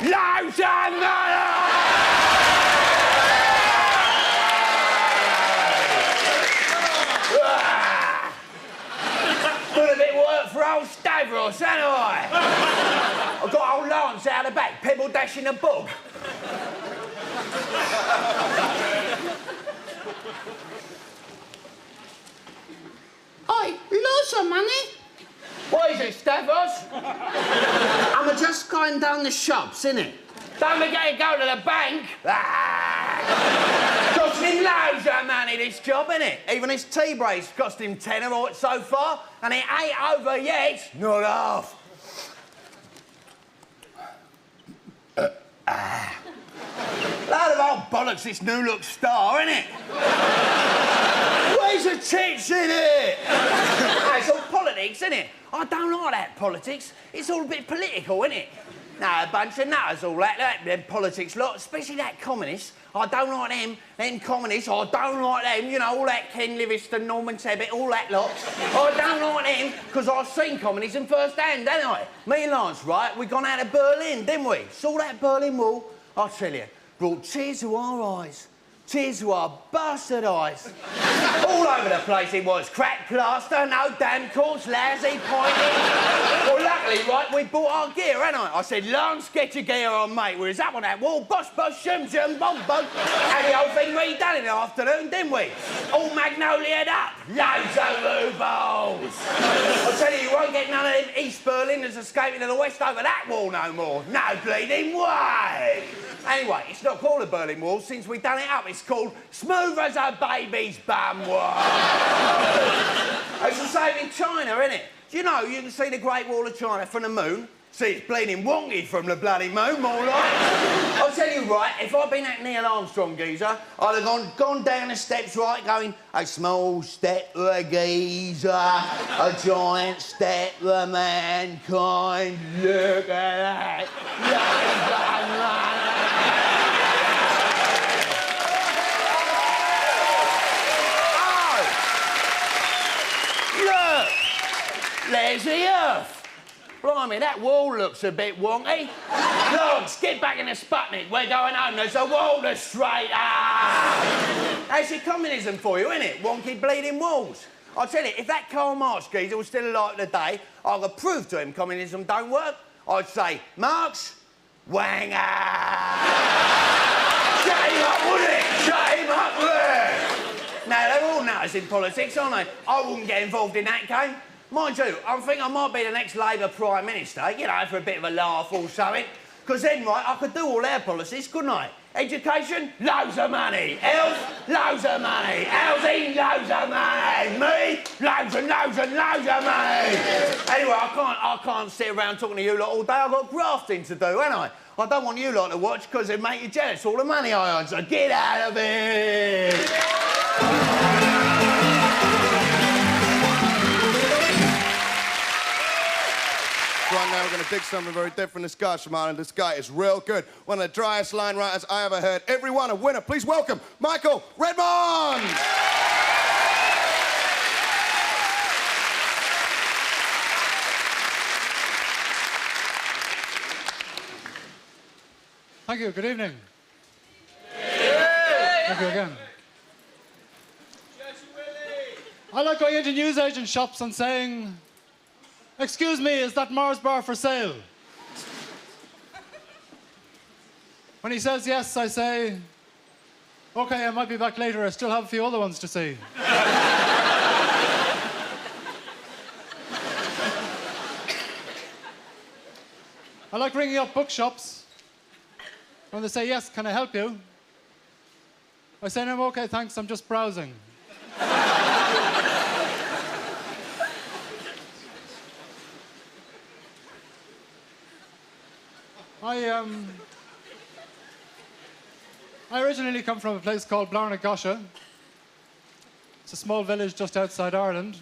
Loads of money! Put a bit of work for old Stavros, haven't I? I've got old Lance out the back, pebble dashing a bog. Oi, loads of money. What is it, Stavros? I'm just going down the shops, innit? Don't forget to go to the bank. Cost him loads of money, this job, innit? Even his tea break's cost him tenner or so far, and it ain't over yet. Not half. Load of old bollocks, this new look star, innit? Where's the tits in it? It's all politics, innit? I don't like that politics. It's all a bit political, innit? No, a bunch of nutters, all that them politics lot, especially that communist. I don't like them communists. I don't like them, you know, all that Ken Livingstone, Norman Tebbit, all that lot. I don't like them because I've seen communism firsthand, haven't I? Me and Lance, right, we gone out of Berlin, didn't we? Saw that Berlin Wall, I'll tell you, brought tears to our eyes. Tears to our bastard eyes. All over the place it was. Cracked plaster, no damn course, lousy pointing. Well, luckily, right, we bought our gear, hadn't I? I said, Lance, get your gear on, mate. We was up on that wall, bosh, shum, bom, bom. Had the whole thing redone in the afternoon, didn't we? All magnolia'd up. Loads of rubles. I tell you, you won't get none of them East Berliners escaping to the West over that wall no more. No bleeding way. Anyway, it's not called a Berlin Wall since we done it up. It's called Smooth as a Baby's Bum Wall. It's the same in China, isn't it? Do you know you can see the Great Wall of China from the moon? See, it's bleeding wonky from the bloody moon, more like. I'll tell you, right, if I'd been that Neil Armstrong geezer, I'd have gone down the steps, right, going, a small step for a geezer, a giant step for mankind. Look at that. There's the Earth. Blimey, that wall looks a bit wonky. Lance, get back in the Sputnik. We're going home. There's a wall to straight. That's your communism for you, isn't it? Wonky bleeding walls. I'll tell you, if that Karl Marx geezer was still alive today, I could prove to him communism don't work. I'd say, Marx, wanger. Shut him up, wouldn't it? Shut him up there. Now, they're all nutters in politics, aren't they? I wouldn't get involved in that game. Mind you, I think I might be the next Labour Prime Minister, you know, for a bit of a laugh or something. Because then, right, I could do all their policies, couldn't I? Education, loads of money. Health, loads of money. Housing, loads of money. Me, loads and loads and loads of money. Anyway, I can't sit around talking to you lot all day. I've got grafting to do, ain't I? I don't want you lot to watch because it'd make you jealous, all the money I earn, so get out of it! Right now we're going to dig something very different. This guy, Shimano, this guy is real good. One of the driest line writers I ever heard. Everyone a winner. Please welcome Michael Redmond! Thank you. Good evening. Thank you again. I like going into newsagent shops and saying, "Excuse me, is that Mars bar for sale?" When he says yes, I say, "Okay, I might be back later. I still have a few other ones to see." I like ringing up bookshops. When they say, "Yes, can I help you?" I say, "No, I'm okay, thanks, I'm just browsing." I originally come from a place called Blarnagosha. It's a small village just outside Ireland.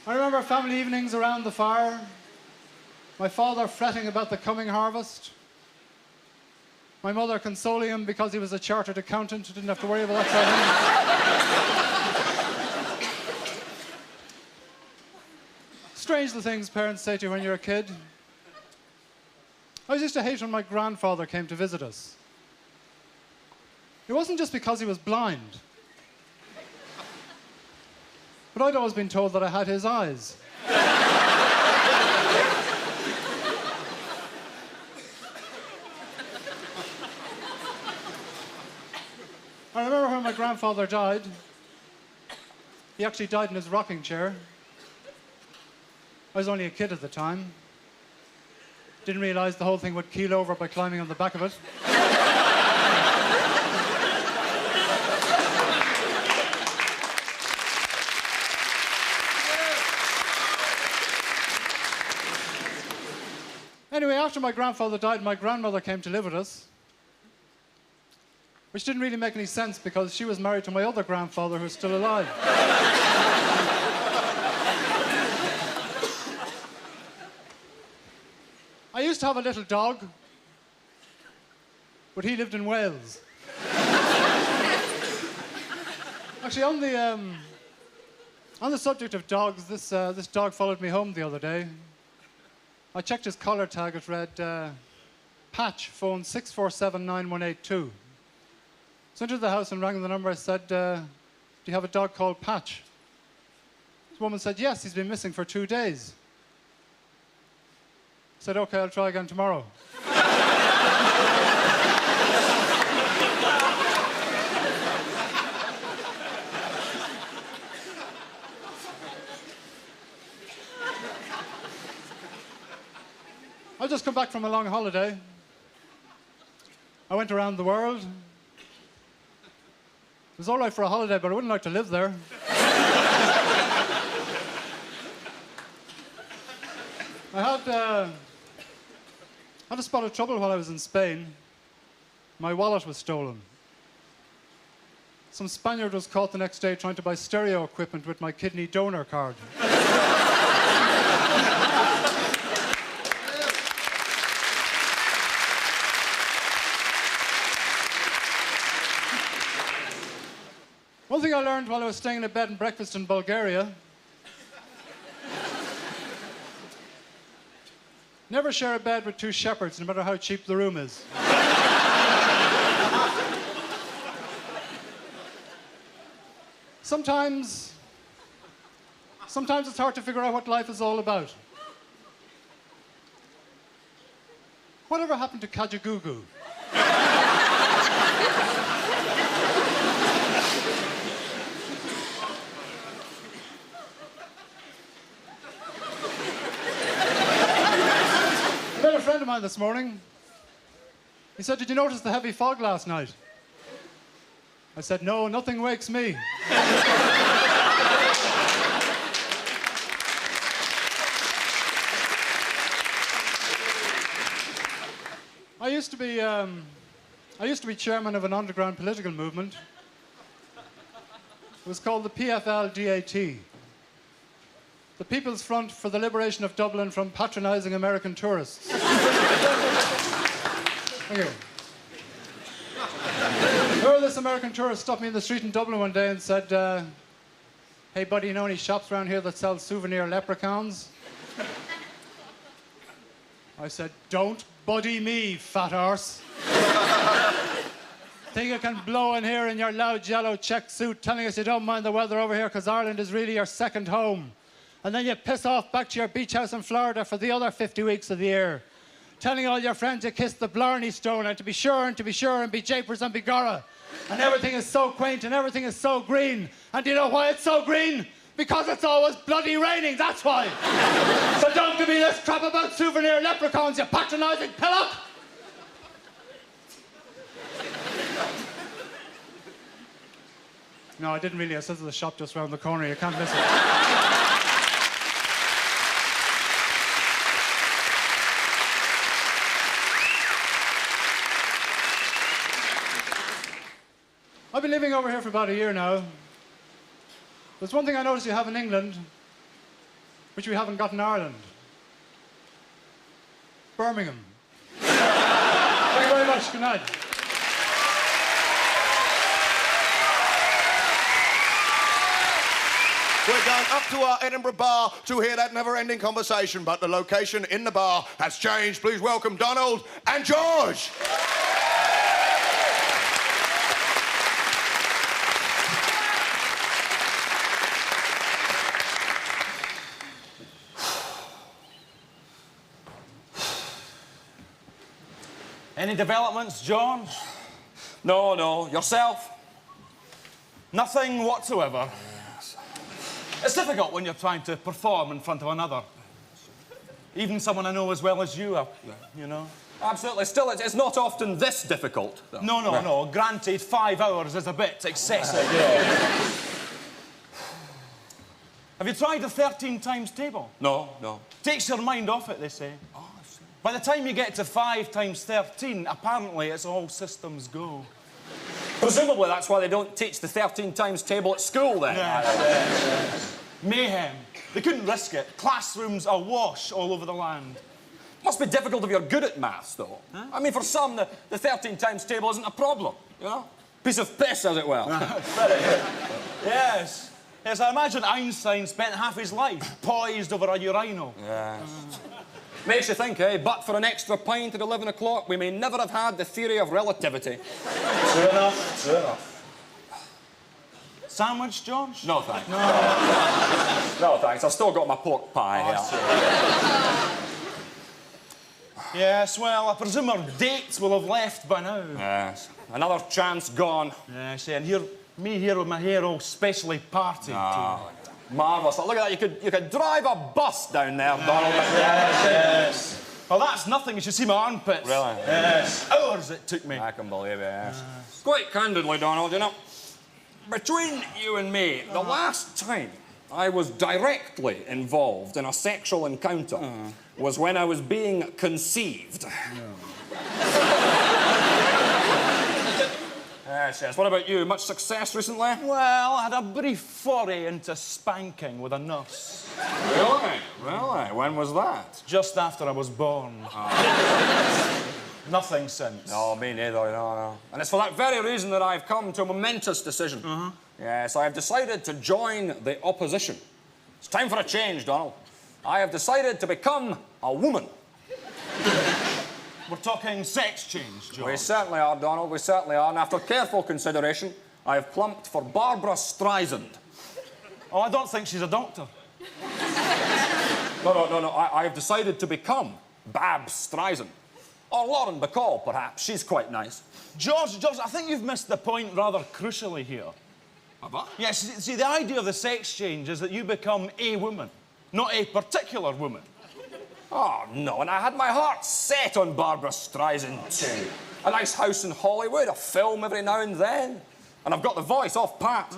I remember family evenings around the fire, my father fretting about the coming harvest, my mother consoling him because he was a chartered accountant who didn't have to worry about that sort of thing. Strange the things parents say to you when you're a kid. I used to hate when my grandfather came to visit us. It wasn't just because he was blind, but I'd always been told that I had his eyes. I remember when my grandfather died. He actually died in his rocking chair. I was only a kid at the time. Didn't realize the whole thing would keel over by climbing on the back of it. Anyway, after my grandfather died, my grandmother came to live with us, which didn't really make any sense because she was married to my other grandfather who's still alive. I used to have a little dog, but he lived in Wales. Actually, on the subject of dogs, this dog followed me home the other day. I checked his collar tag. It read, Patch, phone 6479182. So I entered the house and rang the number. I said, do you have a dog called Patch? This woman said, yes, he's been missing for 2 days. I said, okay, I'll try again tomorrow. I've just come back from a long holiday. I went around the world. It was all right for a holiday, but I wouldn't like to live there. I had a spot of trouble while I was in Spain. My wallet was stolen. Some Spaniard was caught the next day trying to buy stereo equipment with my kidney donor card. One thing I learned while I was staying in a bed and breakfast in Bulgaria: never share a bed with two shepherds, no matter how cheap the room is. Sometimes it's hard to figure out what life is all about. Whatever happened to Kajagoogoo? man this morning. He said, "Did you notice the heavy fog last night?" I said, "No, nothing wakes me." I used to be chairman of an underground political movement. It was called the PFL-DAT, the People's Front for the Liberation of Dublin from Patronising American Tourists. Thank you. Well, this American tourist stopped me in the street in Dublin one day and said, "Hey, buddy, you know any shops around here that sell souvenir leprechauns?" I said, "Don't buddy me, fat arse." Think you can blow in here in your loud yellow check suit telling us you don't mind the weather over here because Ireland is really your second home. And then you piss off back to your beach house in Florida for the other 50 weeks of the year. Telling all your friends you kissed the Blarney Stone and to be sure and to be sure and be japers and be gorra. And everything is so quaint and everything is so green. And do you know why it's so green? Because it's always bloody raining, that's why. So don't give me this crap about souvenir leprechauns, you patronising pillock. No, I didn't really. I said to the shop just round the corner. You can't miss it. I've been living over here for about a year now. There's one thing I noticed you have in England, which we haven't got in Ireland. Birmingham. Thank you very much. Good night. We're going up to our Edinburgh bar to hear that never-ending conversation, but the location in the bar has changed. Please welcome Donald and George. Any developments, George? No, no. Yourself? Nothing whatsoever. It's difficult when you're trying to perform in front of another. Even someone I know as well as you, you know. Absolutely. Still, it's not often this difficult, though. No. Granted, 5 hours is a bit excessive. Have you tried the 13 times table? No. Takes your mind off it, they say. Oh, I see. By the time you get to 5 times 13, apparently it's all systems go. Presumably that's why they don't teach the 13 times table at school, then. Yes. Mayhem. They couldn't risk it. Classrooms awash all over the land. Must be difficult if you're good at maths, though. Huh? I mean, for some, the 13 times table isn't a problem, you know? Piece of piss, as it were. Yes. Yes, I imagine Einstein spent half his life poised over a urinal. Yes. Makes you think, eh? But for an extra pint at 11 o'clock, we may never have had the theory of relativity. True enough. Sandwich, George? No, thanks. No, thanks. I've still got my pork pie here. Yes, well, I presume our dates will have left by now. Yes. Another chance gone. Yes, and me here with my hair all specially parted. Marvellous. Look at that. You could drive a bus down there, Donald. Yes. Well, that's nothing. You should see my armpits. Really? Yes. Hours it took me. I can believe it, yes. Quite candidly, Donald, you know, between you and me, the last time I was directly involved in a sexual encounter was when I was being conceived. Yes. What about you? Much success recently? Well, I had a brief foray into spanking with a nurse. Really? When was that? Just after I was born. Nothing since. No, me neither, no. And it's for that very reason that I've come to a momentous decision. Yes, I have decided to join the opposition. It's time for a change, Donald. I have decided to become a woman. We're talking sex change, George. We certainly are, Donald, we certainly are. And after careful consideration, I have plumped for Barbara Streisand. Oh, I don't think she's a doctor. No. I have decided to become Babs Streisand. Or Lauren Bacall, perhaps. She's quite nice. George, I think you've missed the point rather crucially here. Have I? Yes, see, the idea of the sex change is that you become a woman, not a particular woman. Oh, no, and I had my heart set on Barbara Streisand, too. A nice house in Hollywood, a film every now and then. And I've got the voice off Pat.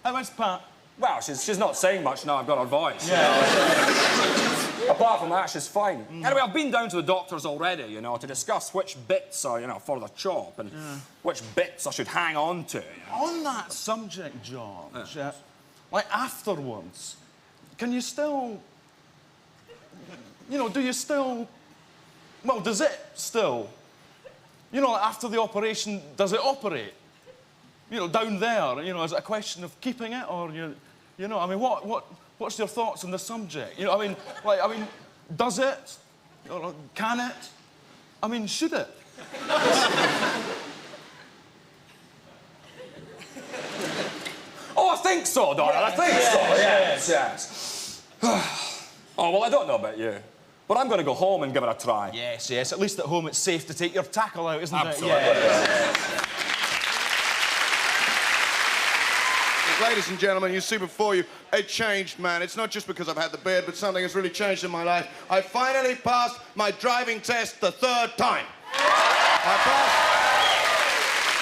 How is Pat? Well, she's not saying much now I've got her voice. Yeah. Apart from that, she's fine. Anyway, I've been down to the doctors already, you know, to discuss which bits are, you know, for the chop and which bits I should hang on to. On that subject, George, like afterwards, can you still, you know, do you still, well, does it still, you know, like after the operation, does it operate? You know, down there, you know, is it a question of keeping it or, you know, I mean, what's your thoughts on the subject? You know, I mean, does it? Or can it? I mean, should it? Oh, I think so, Donna. I think so. Yes. Oh, well, I don't know about you, but I'm going to go home and give it a try. Yes. At least at home it's safe to take your tackle out, isn't Absolutely. it? Yeah. Ladies and gentlemen, you see before you, it changed, man. It's not just because I've had the beard, but something has really changed in my life. I finally passed my driving test the 3rd time. I passed...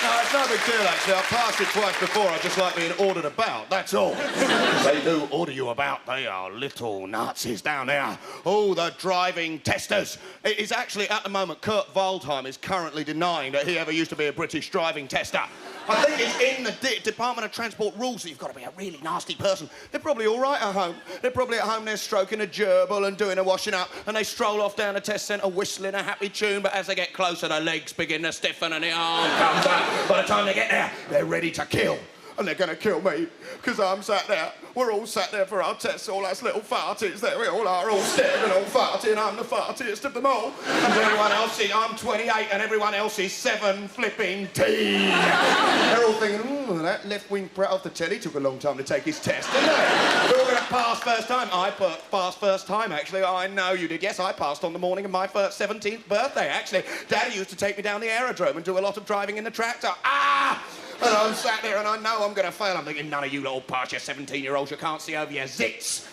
No, it's no big deal, actually. I passed it twice before. I just like being ordered about, that's all. They do order you about. They are little Nazis down there. Oh, the driving testers. It is actually, at the moment, Kurt Waldheim is currently denying that he ever used to be a British driving tester. I think it's in the Department of Transport rules that you've got to be a really nasty person. They're probably all right at home. They're probably at home, they're stroking a gerbil and doing a washing up, and they stroll off down the test centre whistling a happy tune, but as they get closer, the legs begin to stiffen and the arm comes out. By the time they get there, they're ready to kill. And they're going to kill me, because I'm sat there. We're all sat there for our tests, all us little farties there. We all are, all staring and all farty, and I'm the fartiest of them all. And everyone else is, I'm 28, and everyone else is 7 flipping teen. They're all thinking, that left-wing brat off the telly took a long time to take his test, didn't they? We're all going to pass first time. I passed first time, actually. I know you did. Yes, I passed on the morning of my 17th birthday, actually. Daddy used to take me down the aerodrome and do a lot of driving in the tractor. Ah! And I'm sat there and I know I'm going to fail. I'm thinking, none of you little past your 17-year-olds, you can't see over your zits.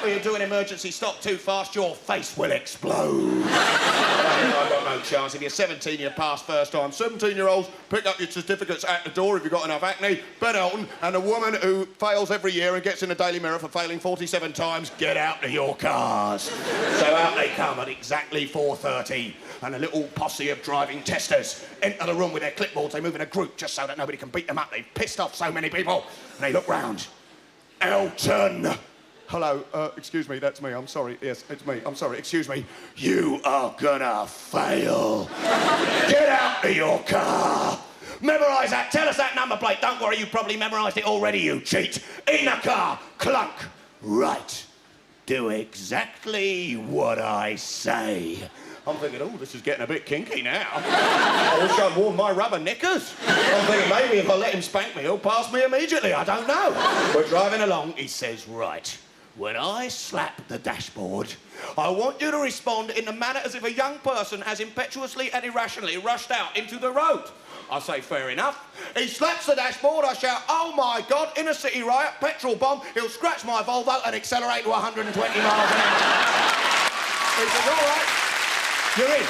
You do an emergency stop too fast, your face will explode. I've got no chance. If you're 17, you pass first time. 17-year-olds, pick up your certificates at the door if you've got enough acne. Ben Elton and a woman who fails every year and gets in the Daily Mirror for failing 47 times, get out to your cars. So out they come at exactly 4:30. And a little posse of driving testers enter the room with their clipboards. They move in a group just so that nobody can beat them up. They've pissed off so many people. And they look round. Elton. Hello, excuse me, that's me. I'm sorry. Yes, it's me. I'm sorry. Excuse me. You are gonna fail. Get out of your car. Memorise that. Tell us that number plate. Don't worry, you probably memorised it already, you cheat. In the car. Clunk. Right. Do exactly what I say. I'm thinking, oh, this is getting a bit kinky now. I wish I'd worn my rubber knickers. I'm thinking, maybe if I let him spank me, he'll pass me immediately. I don't know. We're driving along. He says, right, when I slap the dashboard, I want you to respond in the manner as if a young person has impetuously and irrationally rushed out into the road. I say, fair enough. He slaps the dashboard, I shout, oh my God, inner city riot, petrol bomb, he'll scratch my Volvo and accelerate to 120 miles an hour. He says, all right. You're in.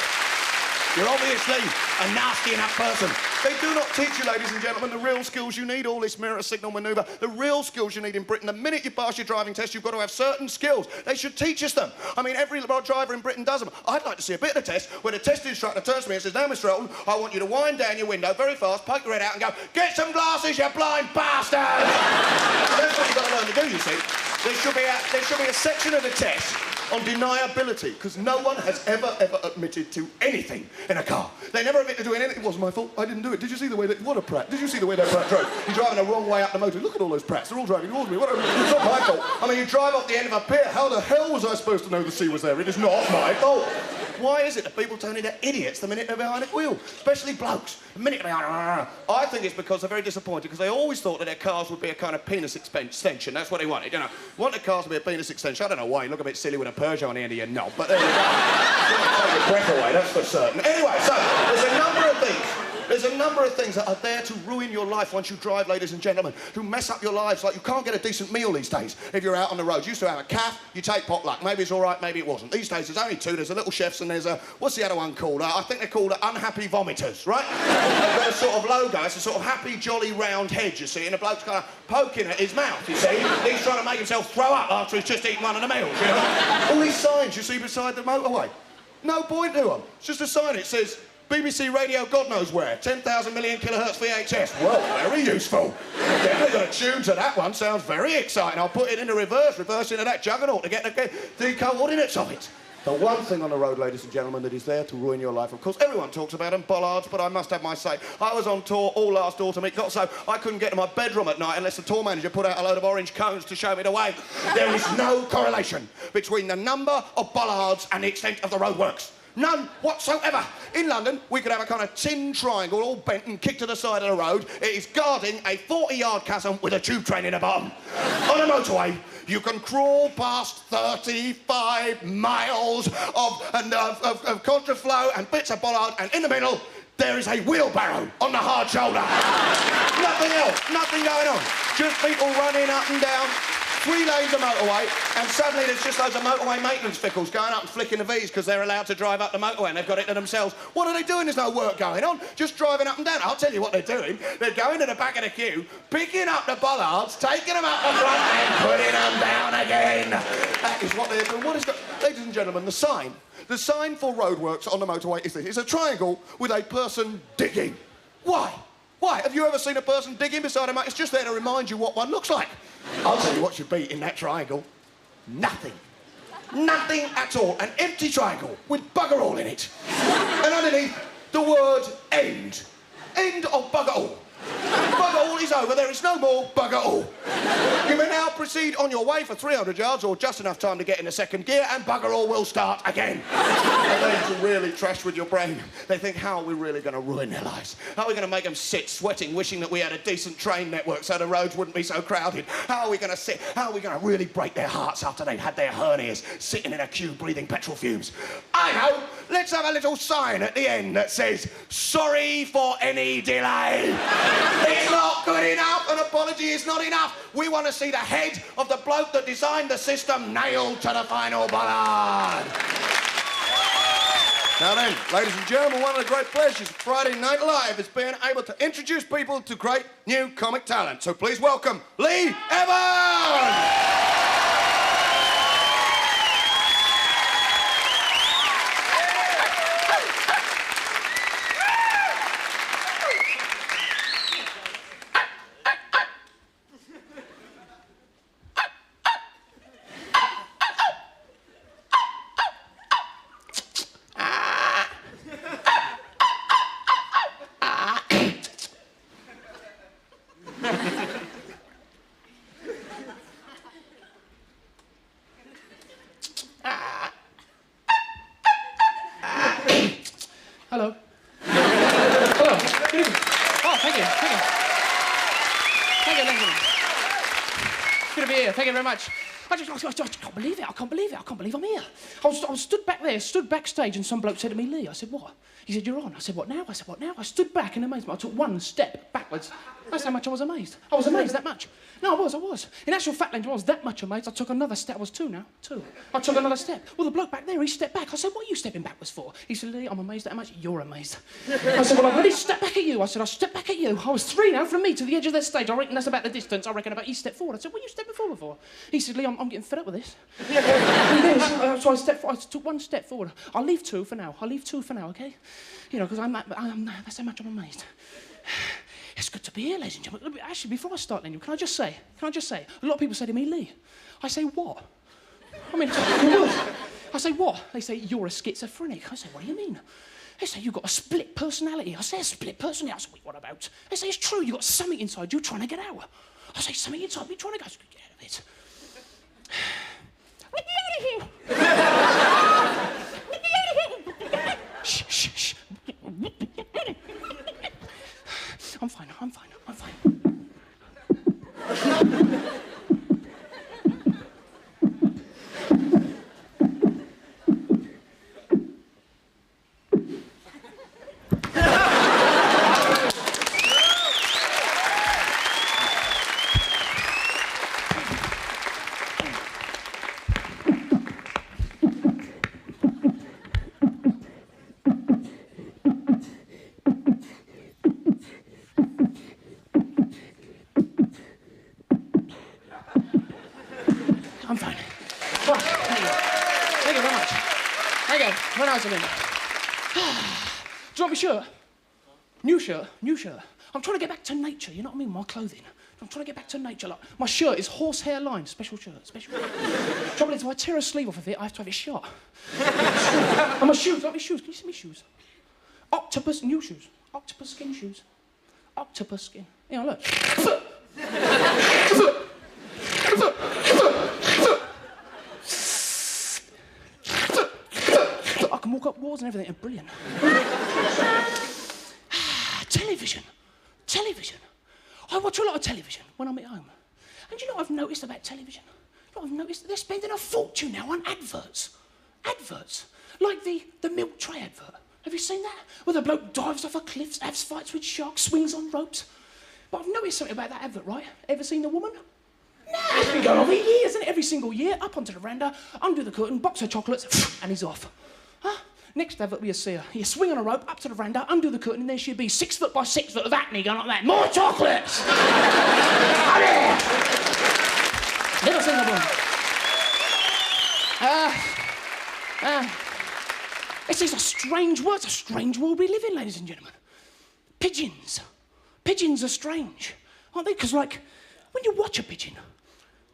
You're obviously a nasty enough person. They do not teach you, ladies and gentlemen, the real skills you need, all this mirror signal manoeuvre, the real skills you need in Britain. The minute you pass your driving test, you've got to have certain skills. They should teach us them. I mean, every driver in Britain does them. I'd like to see a bit of the test where the test instructor turns to me and says, now, Mr. Elton, I want you to wind down your window very fast, poke your head out and go, get some glasses, you blind bastard! That's what you've got to learn to do, you see. There should be a section of the test on deniability, because no one has ever admitted to anything in a car. They never admit to doing anything. It wasn't my fault. I didn't do it. Did you see the way that... What a prat. Did you see the way that prat drove? He's driving the wrong way up the motor. Look at all those prats. They're all driving towards me. What a... It's not my fault. I mean, you drive off the end of a pier. How the hell was I supposed to know the sea was there? It is not my fault. Why is it that people turn into idiots the minute they're behind the wheel? Especially blokes. The minute they're behind... I think it's because they're very disappointed, because they always thought that their cars would be a kind of penis extension. That's what they wanted, you know. Wanted cars to be a penis extension. I don't know why. You look a bit silly with a Peugeot on the end of your knob, but there you go. Take your breath away, that's for certain. Anyway, so there's a number of things. There's a number of things that are there to ruin your life once you drive, ladies and gentlemen, to mess up your lives. Like you can't get a decent meal these days if you're out on the road. You used to have a calf, you take potluck. Maybe it's all right, maybe it wasn't. These days there's only two. There's a Little Chefs and there's a, what's the other one called? I think they're called Unhappy Vomiters, right? They've got a sort of logo. It's a sort of happy, jolly, round head, you see, and the bloke's kind of poking at his mouth, you see. He's trying to make himself throw up after he's just eaten one of the meals, you know? All these signs you see beside the motorway. No point to them. It's just a sign. It says, BBC Radio God knows where, 10,000 million kilohertz VHS. Well, very useful. Definitely got a tune to that one. Sounds very exciting. I'll put it into reverse into that juggernaut to get the coordinates of it. The one thing on the road, ladies and gentlemen, that is there to ruin your life, of course, everyone talks about them, bollards, but I must have my say. I was on tour all last autumn. It got so I couldn't get to my bedroom at night unless the tour manager put out a load of orange cones to show me the way. There is no correlation between the number of bollards and the extent of the roadworks. None whatsoever. In London, we could have a kind of tin triangle all bent and kicked to the side of the road. It is guarding a 40-yard chasm with a tube train in the bottom. On a motorway, you can crawl past 35 miles of contraflow and bits of bollard, and in the middle, there is a wheelbarrow on the hard shoulder. Nothing else, nothing going on. Just people running up and down. 3 lanes of motorway, and suddenly there's just loads of motorway maintenance vehicles going up and flicking the V's because they're allowed to drive up the motorway and they've got it to themselves. What are they doing? There's no work going on. Just driving up and down. I'll tell you what they're doing. They're going to the back of the queue, picking up the bollards, taking them up the front and putting them down again. That is what they're doing. What is ladies and gentlemen, the sign for roadworks on the motorway is this. It's a triangle with a person digging. Why? Why? Have you ever seen a person digging beside a motor? It's just there to remind you what one looks like. I'll tell you what should be in that triangle. Nothing. Nothing at all. An empty triangle with bugger all in it. And underneath, the word end. End of bugger all. Bugger all is over. There is no more bugger all. You may now proceed on your way for 300 yards or just enough time to get in the second gear and bugger all will start again. And they really trash with your brain. They think, how are we really going to ruin their lives? How are we going to make them sit sweating, wishing that we had a decent train network so the roads wouldn't be so crowded? How are we going to sit? How are we going to really break their hearts after they've had their hernias sitting in a queue breathing petrol fumes? I know. Let's have a little sign at the end that says, sorry for any delay. It's not good enough. An apology is not enough. We want to see the head of the bloke that designed the system nailed to the final bollard. Now then, ladies and gentlemen, one of the great pleasures of Friday Night Live is being able to introduce people to great new comic talent. So please welcome Lee Evans! Hello. Hello. Good evening. Oh, thank you. Thank you. Thank you. Thank you. It's good to be here. Thank you very much. I can't believe it. I can't believe it. I can't believe I'm here. I was stood back there, stood backstage, and some bloke said to me, Lee, I said, what? He said, you're on. I said, what now? I said, what now? I stood back in amazement. I took one step backwards. That's how much I was amazed. I was amazed that much. No, I was. In actual fact, I was that much amazed, I took another step. I was two. I took another step. Well, the bloke back there, he stepped back. I said, what are you stepping backwards for? He said, Lee, I'm amazed that much. You're amazed. I said, well, I've already stepped back at you. I said, I stepped back at you. I was 3 now from me to the edge of that stage. I reckon that's about the distance. I reckon about you stepped forward. I said, what are you stepping forward for? He said, Lee, I'm getting fed up with this. So I took one step forward. I'll leave 2 for now. Okay? You know, because that's how much I'm amazed. It's good to be here, ladies and gentlemen. Actually, before I start, Daniel, can I just say, a lot of people say to me, Lee, I say, what? I mean, I say, what? They say, you're a schizophrenic. I say, what do you mean? They say, you've got a split personality. I say, a split personality? I say, wait, what about? They say, it's true, you've got something inside you trying to get out. I say, something inside me trying to go, get out of it. Shh. I'm fine. I'm fine. Right, thank you. Thank you very much. Thank you. Very nice of him. Do you want my shirt? New shirt, new shirt. I'm trying to get back to nature, you know what I mean? My clothing. I'm trying to get back to nature. Like, my shirt is horsehair lined, special shirt, special shirt. Trouble is, if I tear a sleeve off of it, I have to have it shot. And my shoes, like my shoes. Can you see my shoes? Octopus, new shoes. Octopus skin shoes. Octopus skin. Yeah, look. I can walk up walls and everything. Brilliant. Television. Television. I watch a lot of television when I'm at home. And you know what I've noticed about television? You know what I've noticed? They're spending a fortune now on adverts. Adverts. Like the milk tray advert. Have you seen that? Where the bloke dives off a cliff, has fights with sharks, swings on ropes. But I've noticed something about that advert, right? Ever seen the woman? No, it's been going on for years, isn't it? Every single year, up onto the veranda, undo the curtain, box of chocolates, and he's off. Huh? Next advert, we see her. You swing on a rope, up to the veranda, undo the curtain, and there she'd be 6 foot by 6 foot of acne going like that. More chocolates! Never seen the woman. It's a strange world. It's a strange world we live in, ladies and gentlemen. Pigeons. Pigeons are strange, aren't they? Because, like, when you watch a pigeon,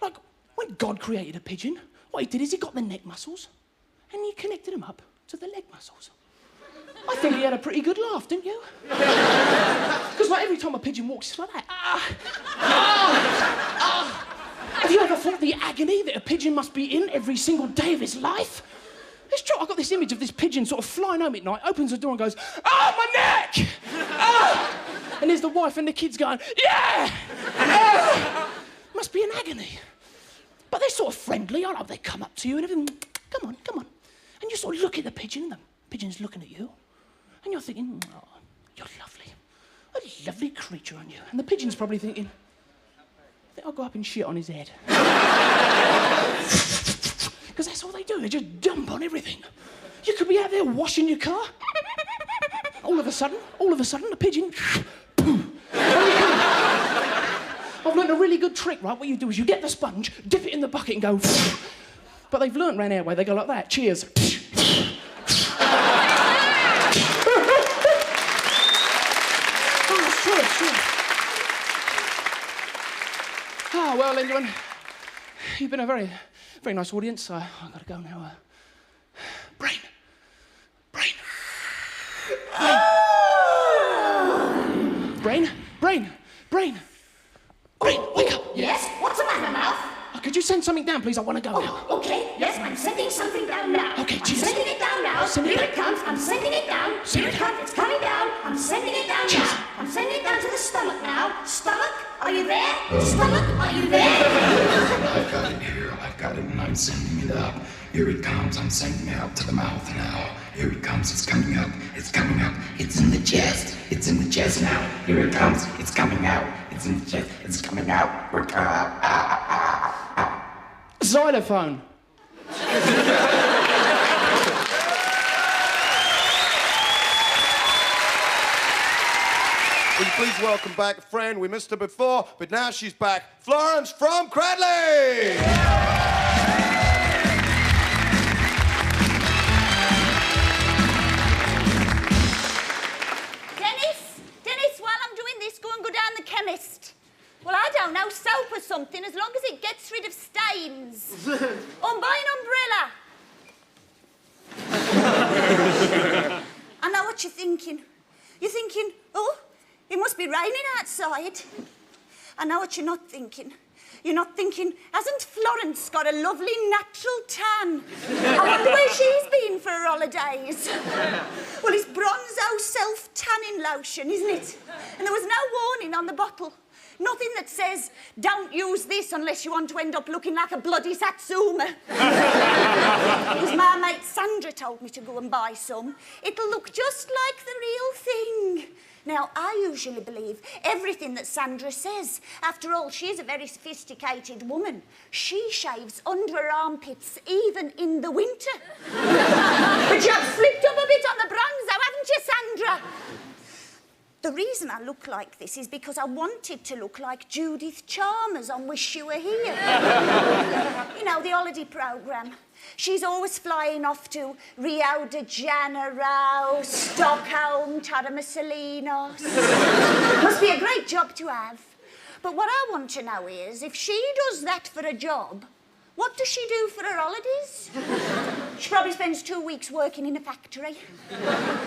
like, when God created a pigeon, what he did is he got the neck muscles and he connected them up to the leg muscles. I think he had a pretty good laugh, didn't you? Because, like, every time a pigeon walks, it's like that. Have you ever thought the agony that a pigeon must be in every single day of his life? It's true. I've got this image of this pigeon sort of flying home at night, opens the door and goes, "Oh, my neck! Oh!" And there's the wife and the kids going, "Yeah! Oh!" Must be an agony. But they're sort of friendly. I know they come up to you and everything. Come on, come on. And you sort of look at the pigeon and the pigeon's looking at you. And you're thinking, "Oh, you're lovely. A lovely creature, aren't you?" And the pigeon's probably thinking, "I think I'll go up and shit on his head." Because that's all they do. They just dump on everything. You could be out there washing your car. All of a sudden, the pigeon... I've learned a really good trick, right? What you do is you get the sponge, dip it in the bucket and go... But they've learnt around our way, they go like that. Cheers. Oh, it's true, it's true. Ah, well, anyone, you've been a very nice audience. I've got to go now. Brain. Brain, wake up. Yes? What's the matter, Mouth? Could you send something down, please? I want to go now. Okay, yes, I'm sending something down now. Okay, I'm cheers. sending it down now. Send it Here down. it comes. I'm sending it down. Send Here it it comes. It's coming down. I'm sending it down Cheers. now. I'm sending it down to the stomach now. Stomach, are you there? Stomach, are you there? I've got it here, I've got it, and I'm sending it up. Here it comes, I'm sending it up to the mouth now. Here it comes, it's coming up, it's coming up. It's in the chest, it's in the chest now. Here it comes, it's coming out. It's in the chest, it's coming out. Xylophone. Will you please welcome back a friend? We missed her before, but now she's back. Florence from Cradley! Dennis, while I'm doing this, go down the chemist. Well, I don't know, soap or something, as long as it gets rid of stains. Buy an umbrella. I know what you're thinking. You're thinking, oh, it must be raining outside. I know what you're not thinking. You're not thinking, hasn't Florence got a lovely natural tan? I wonder where she's been for her holidays. Well, it's Bronzo self-tanning lotion, isn't it? And there was no warning on the bottle. Nothing that says, don't use this unless you want to end up looking like a bloody Satsuma. It was my mate Sandra told me to go and buy some. It'll look just like the real thing. Now, I usually believe everything that Sandra says. After all, she's a very sophisticated woman. She shaves under her armpits even in the winter. But you have slipped up a bit on the Bronzo, haven't you, Sandra? The reason I look like this is because I wanted to look like Judith Chalmers on Wish You Were Here. You know, the the holiday programme. She's always flying off to Rio de Janeiro, Stockholm, Torremolinos. Must be a great job to have. But what I want to know is, if she does that for a job, what does she do for her holidays? She probably spends 2 weeks working in a factory.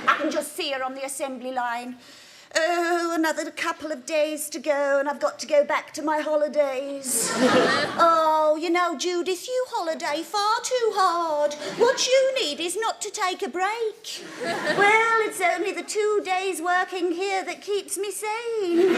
I can just see her on the assembly line. Oh, another couple of days to go and I've got to go back to my holidays. Oh, you know, Judith, you holiday far too hard. What you need is not to take a break. Well, it's only the 2 days working here that keeps me sane.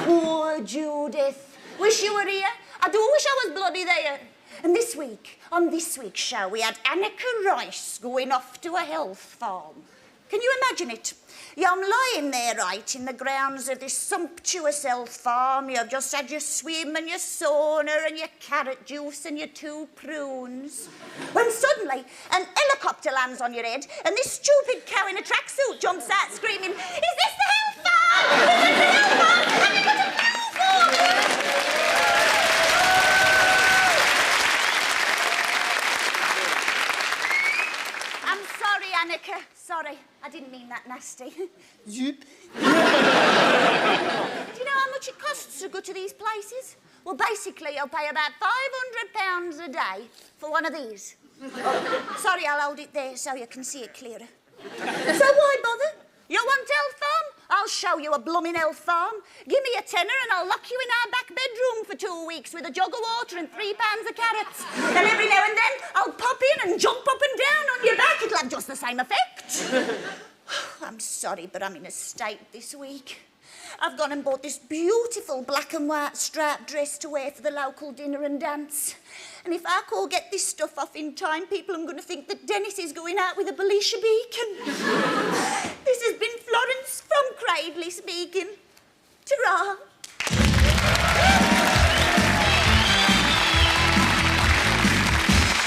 Poor Judith. Wish you were here. I do wish I was bloody there. And this week, on this week's show, we had Annika Rice going off to a health farm. Can you imagine it? Yeah, I'm lying there, right, in the grounds of this sumptuous health farm. You've just had your swim and your sauna and your carrot juice and your 2 prunes. When suddenly, an helicopter lands on your head and this stupid cow in a tracksuit jumps out screaming, "Is this the health farm? Is this the health farm? Have you got a cow for me?" I'm sorry, Annika. Sorry, I didn't mean that nasty. Zoop. Do you know how much it costs to go to these places? Well, basically, you'll pay about £500 a day for one of these. Oh, sorry, I'll hold it there so you can see it clearer. So why bother? You want health farm? I'll show you a blooming health farm. Give me a tenner and I'll lock you in our back bedroom for 2 weeks with a jug of water and 3 pounds of carrots. And every now and then, I'll pop in and jump up and down on your back. It'll have just the same effect. I'm sorry, but I'm in a state this week. I've gone and bought this beautiful black and white striped dress to wear for the local dinner and dance. And if I can't get this stuff off in time, people are going to think that Dennis is going out with a Belisha beacon. This has been Florence from Cradley speaking. Ta-ra.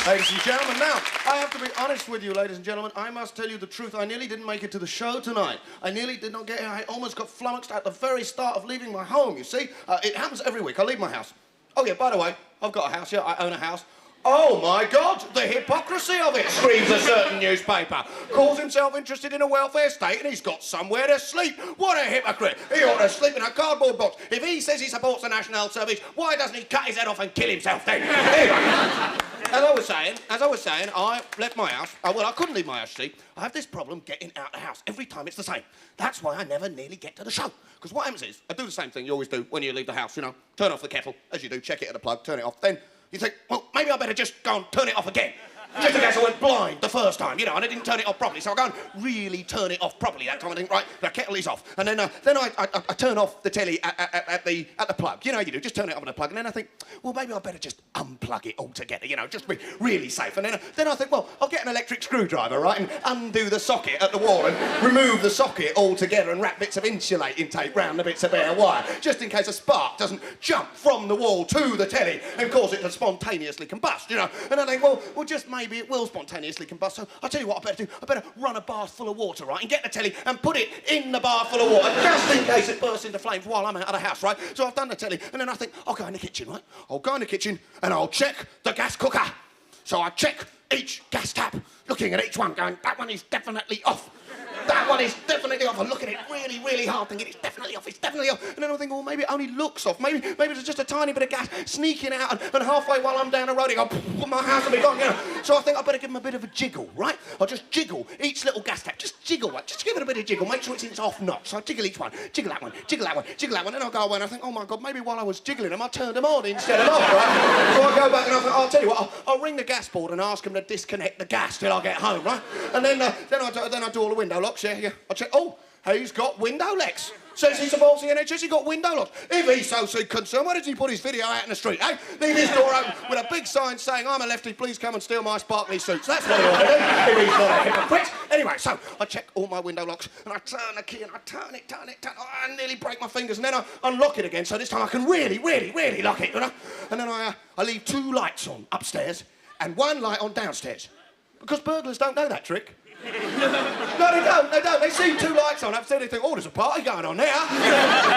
Ladies and gentlemen, now, I have to be honest with you, ladies and gentlemen. I must tell you the truth. I nearly didn't make it to the show tonight. I nearly did not get here. I almost got flummoxed at the very start of leaving my home, you see. It happens every week. I leave my house. Oh, yeah, by the way, I've got a house here. I own a house. Oh, my God, the hypocrisy of it, screams a certain newspaper. Calls himself interested in a welfare state and he's got somewhere to sleep. What a hypocrite. He ought to sleep in a cardboard box. If he says he supports the National Service, why doesn't he cut his head off and kill himself then? Anyway, as I was saying, I left my house. Well, I couldn't leave my house, see. I have this problem getting out of the house. Every time it's the same. That's why I never nearly get to the show. Because what happens is, I do the same thing you always do when you leave the house, you know. Turn off the kettle, as you do, check it at the plug, turn it off. Then you think, well, maybe I better just go and turn it off again. Just in case I went blind the first time, you know, and I didn't turn it off properly. So I go and really turn it off properly that time. I think, right, the kettle is off. And then I turn off the telly at the plug. You know how you do, just turn it off at the plug. And then I think, well, maybe I better just unplug it altogether, you know, just to be really safe. And then I think, well, I'll get an electric screwdriver, right, and undo the socket at the wall and remove the socket altogether and wrap bits of insulating tape round the bits of bare wire, just in case a spark doesn't jump from the wall to the telly and cause it to spontaneously combust, you know. And I think, well, just maybe it will spontaneously combust. So I'll tell you what I better do. I better run a bath full of water, right, and get the telly and put it in the bath full of water just in case it bursts into flames while I'm out of the house, right? So I've done the telly, and then I think, I'll go in the kitchen, right? I'll go in the kitchen and I'll check the gas cooker. So I check each gas tap, looking at each one, going, that one is definitely off. That one is definitely off. I look at it really, really hard, thinking it's definitely off, it's definitely off. And then I think, well, maybe it only looks off. Maybe it's just a tiny bit of gas sneaking out, and halfway while I'm down the road, it goes, my house will be gone, you know. So I think I better give them a bit of a jiggle, right? I'll just jiggle each little gas tap, just jiggle one, just give it a bit of jiggle, make sure it's in its off notch. So I jiggle each one, jiggle that one, jiggle that one, jiggle that one, and I'll go away and I think, oh my God, maybe while I was jiggling them, I turned them on instead of off, right? So I go back and I think, I'll tell you what, I'll ring the gas board and ask them to disconnect the gas till I get home, right? And then I do all the window locks, yeah. I check, oh, he's got window locks. Says he supports the NHS, he got window locks. If he's so concerned, why does he put his video out in the street, eh? Leave his door open with a big sign saying, I'm a lefty, please come and steal my sparkly suits. That's what he ought to do, if he's not a hypocrite. Anyway, so I check all my window locks, and I turn the key, and I turn it. I nearly break my fingers, and then I unlock it again, so this time I can really lock it, you know? And then I leave 2 lights on upstairs, and 1 light on downstairs. Because burglars don't know that trick. No, they don't. They see 2 lights on upstairs, they think, oh, there's a party going on there.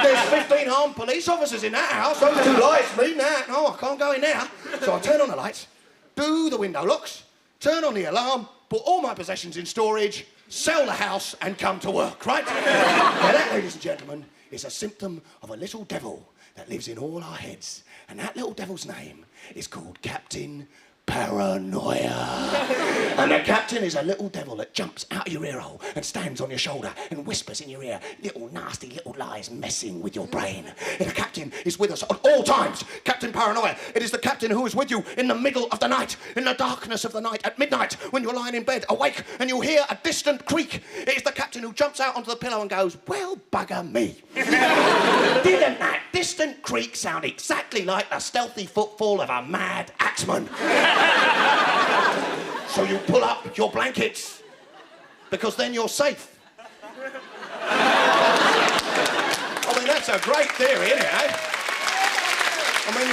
There's 15 armed police officers in that house. Those 2 lights mean that. No, I can't go in there. So I turn on the lights, do the window locks, turn on the alarm, put all my possessions in storage, sell the house and come to work, right? Now that, ladies and gentlemen, is a symptom of a little devil that lives in all our heads. And that little devil's name is called Captain Paranoia. And the captain is a little devil that jumps out of your ear hole and stands on your shoulder and whispers in your ear little nasty little lies messing with your brain. And the captain is with us at all times. Captain Paranoia. It is the captain who is with you in the middle of the night, in the darkness of the night, at midnight, when you're lying in bed awake and you hear a distant creak. It is the captain who jumps out onto the pillow and goes, well, bugger me. Didn't that distant creak sound exactly like the stealthy footfall of a mad axeman? So you pull up your blankets, because then you're safe. I mean, that's a great theory, isn't it, eh? I mean,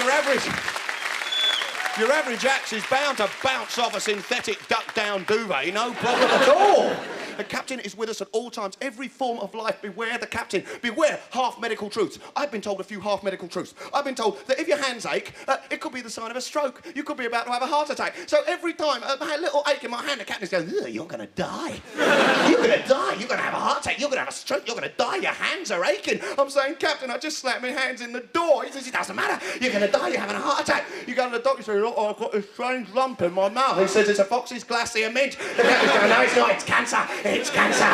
your average axe is bound to bounce off a synthetic duck-down duvet, no problem at all. The captain is with us at all times. Every form of life, beware the captain. Beware half-medical truths. I've been told a few half-medical truths. I've been told that if your hands ache, it could be the sign of a stroke. You could be about to have a heart attack. So every time I had a little ache in my hand, the captain's going, you're going to die. You're going to die. You're going to have a heart attack. You're going to have a stroke. You're going to die. Your hands are aching. I'm saying, Captain, I just slapped my hands in the door. He says, it doesn't matter. You're going to die. You're having a heart attack. You go to the doctor, you say, oh, I've got this strange lump in my mouth. He says, it's a Fox's glacier mint. The captain's going, no, it's not. It's cancer. It's cancer.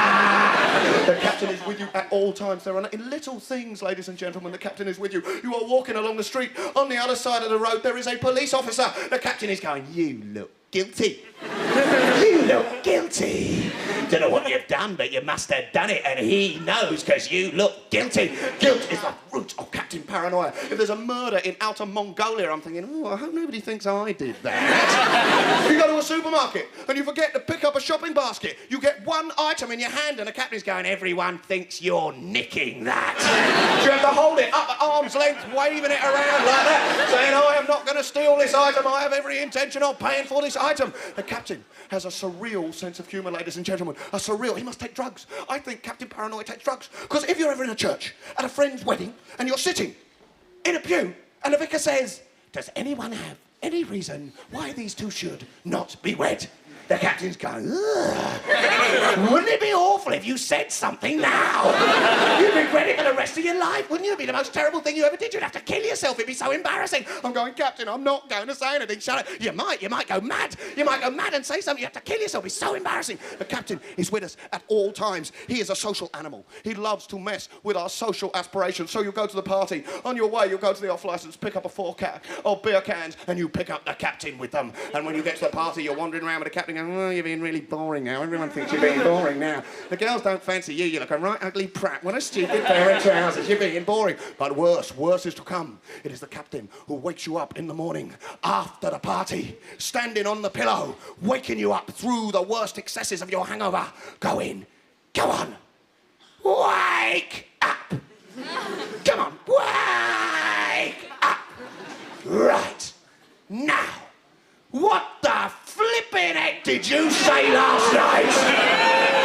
The captain is with you at all times. There are in little things, ladies and gentlemen, the captain is with you. You are walking along the street. On the other side of the road, there is a police officer. The captain is going, you look guilty. You look guilty. Don't know what you've done, but you must have done it, and he knows because you look guilty. Guilt is the root of Captain Paranoia. If there's a murder in Outer Mongolia, I'm thinking, oh, I hope nobody thinks I did that. You go to a supermarket and you forget to pick up a shopping basket. You get one item in your hand and the captain's going, everyone thinks you're nicking that. You have to hold it up at arm's length, waving it around like that, saying, I am not going to steal this item. I have every intention of paying for this item. The captain has a surreal sense of humour, ladies and gentlemen. A surreal. He must take drugs. I think Captain Paranoia takes drugs. Because if you're ever in a church, at a friend's wedding, and you're sitting in a pew, and the vicar says, does anyone have any reason why these two should not be wed? The captain's going, ugh. Wouldn't it be awful if you said something now? You'd regret it for the rest of your life, wouldn't you? It'd be the most terrible thing you ever did. You'd have to kill yourself. It'd be so embarrassing. I'm going, Captain, I'm not going to say anything. Shut up. You might go mad. You might go mad and say something. You have to kill yourself. It's so embarrassing. The captain is with us at all times. He is a social animal. He loves to mess with our social aspirations. So you go to the party. On your way, you go to the off-licence, pick up a 4-cat of beer cans, and you pick up the captain with them. And when you get to the party, you're wandering around with the captain going, oh, you're being really boring now. Everyone thinks you're being boring now. The girls don't fancy you. You look a right ugly prat. What a stupid pair of trousers. You're being boring. But worse is to come. It is the captain who wakes you up in the morning after the party, standing on the pillow, waking you up through the worst excesses of your hangover. Go in. Go on. Wake up. Come on. Wake up. Right. Now. What the flipping heck did you say last night?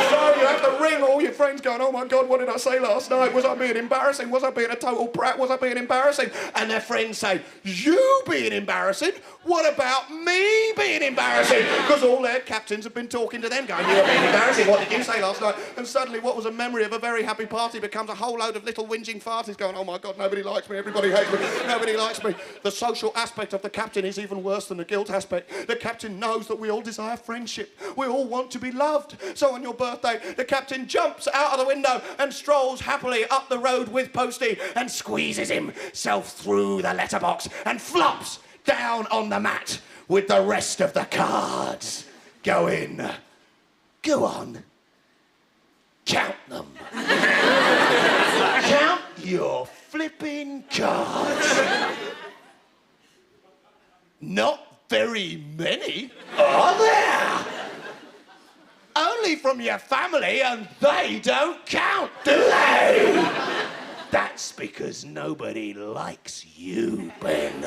So you have to ring all your friends going, oh my God, what did I say last night? Was I being embarrassing? Was I being a total prat? Was I being embarrassing? And their friends say, you being embarrassing? What about me being embarrassing? Because all their captains have been talking to them going, you were being embarrassing. What did you say last night? And suddenly what was a memory of a very happy party becomes a whole load of little whinging farties going, oh my God, nobody likes me, everybody hates me, nobody likes me. The social aspect of the captain is even worse than the guilt aspect. The captain knows that we all desire friendship. We all want to be loved. So on your birthday, the captain jumps out of the window and strolls happily up the road with Posty and squeezes himself through the letterbox and flops down on the mat with the rest of the cards. Go in. Go on. Count them. Count your flipping cards. Not very many, are there? Only from your family, and they don't count, do they? That's because nobody likes you, Ben.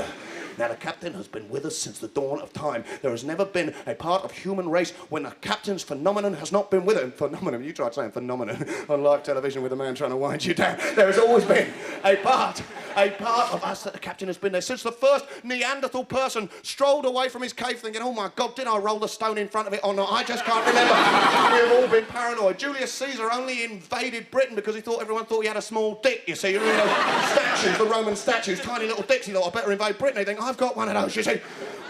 Now, the captain has been with us since the dawn of time. There has never been a part of human race when the captain's phenomenon has not been with him. Phenomenon, you tried saying phenomenon on live television with a man trying to wind you down. There has always been a part a part of us that the captain has been there since the first Neanderthal person strolled away from his cave thinking, oh my God, did I roll the stone in front of it or not? I just can't remember. We've all been paranoid. Julius Caesar only invaded Britain because he thought everyone thought he had a small dick, you see. You know, statues, the Roman statues, tiny little dicks. He thought, I better invade Britain. He think, I've got one of those, you see.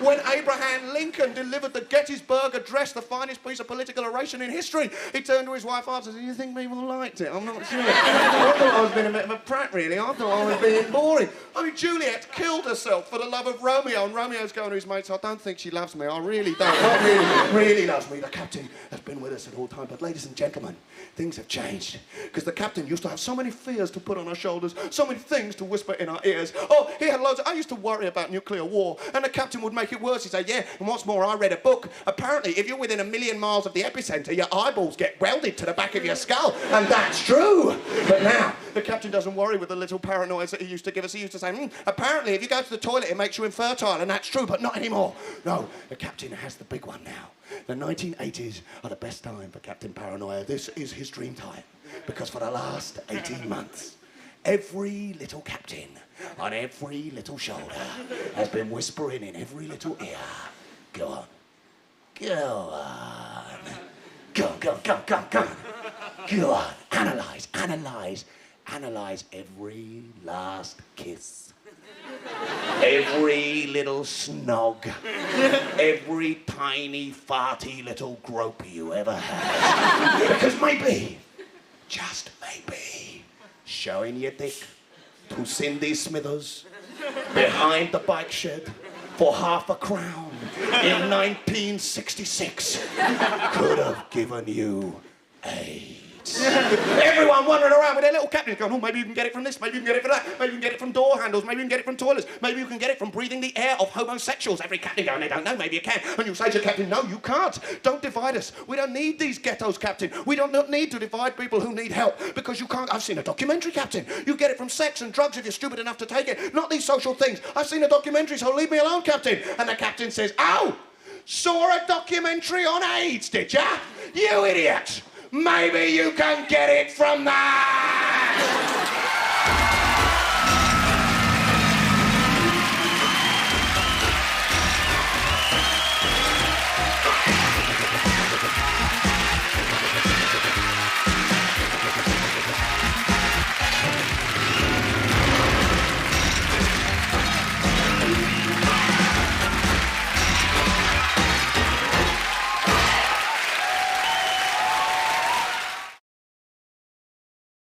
When Abraham Lincoln delivered the Gettysburg Address, the finest piece of political oration in history, he turned to his wife after and said, do you think people liked it? I'm not sure. I thought I was being a bit of a prat, really. I thought I was being boring. I mean, Juliet killed herself for the love of Romeo, and Romeo's going to his mates, I don't think she loves me. I really don't. Not really loves me. The captain has been with us at all times, but ladies and gentlemen, things have changed. Because the captain used to have so many fears to put on our shoulders, so many things to whisper in our ears. Oh, he had loads of... I used to worry about nuclear war, and the captain would make it worse. He'd say, yeah, and what's more, I read a book. Apparently, if you're within 1 million miles of the epicenter, your eyeballs get welded to the back of your skull, and that's true. But now, the captain doesn't worry with the little paranoias that he used to give us. He used to say, apparently, if you go to the toilet, it makes you infertile, and that's true, but not anymore. No, the captain has the big one now. The 1980s are the best time for Captain Paranoia. This is his dream time, because for the last 18 months, every little captain on every little shoulder has been whispering in every little ear, go on, go on, go on, go on, go on, go on, go on, go on, analyse, analyse, analyse every last kiss. Every little snog, every tiny, farty little grope you ever had. Because maybe, just maybe, showing your dick to Cindy Smithers behind the bike shed for half a crown in 1966 could have given you AIDS. Everyone wandering around with their little captains going, oh, maybe you can get it from this, maybe you can get it from that, maybe you can get it from door handles, maybe you can get it from toilets, maybe you can get it from breathing the air of homosexuals. Every captain going, they don't know, maybe you can. And you say to the captain, no, you can't. Don't divide us. We don't need these ghettos, captain. We don't need to divide people who need help, because you can't. I've seen a documentary, captain. You get it from sex and drugs if you're stupid enough to take it, not these social things. I've seen a documentary, so leave me alone, captain. And the captain says, oh, saw a documentary on AIDS, did ya? You idiot. Maybe you can get it from that!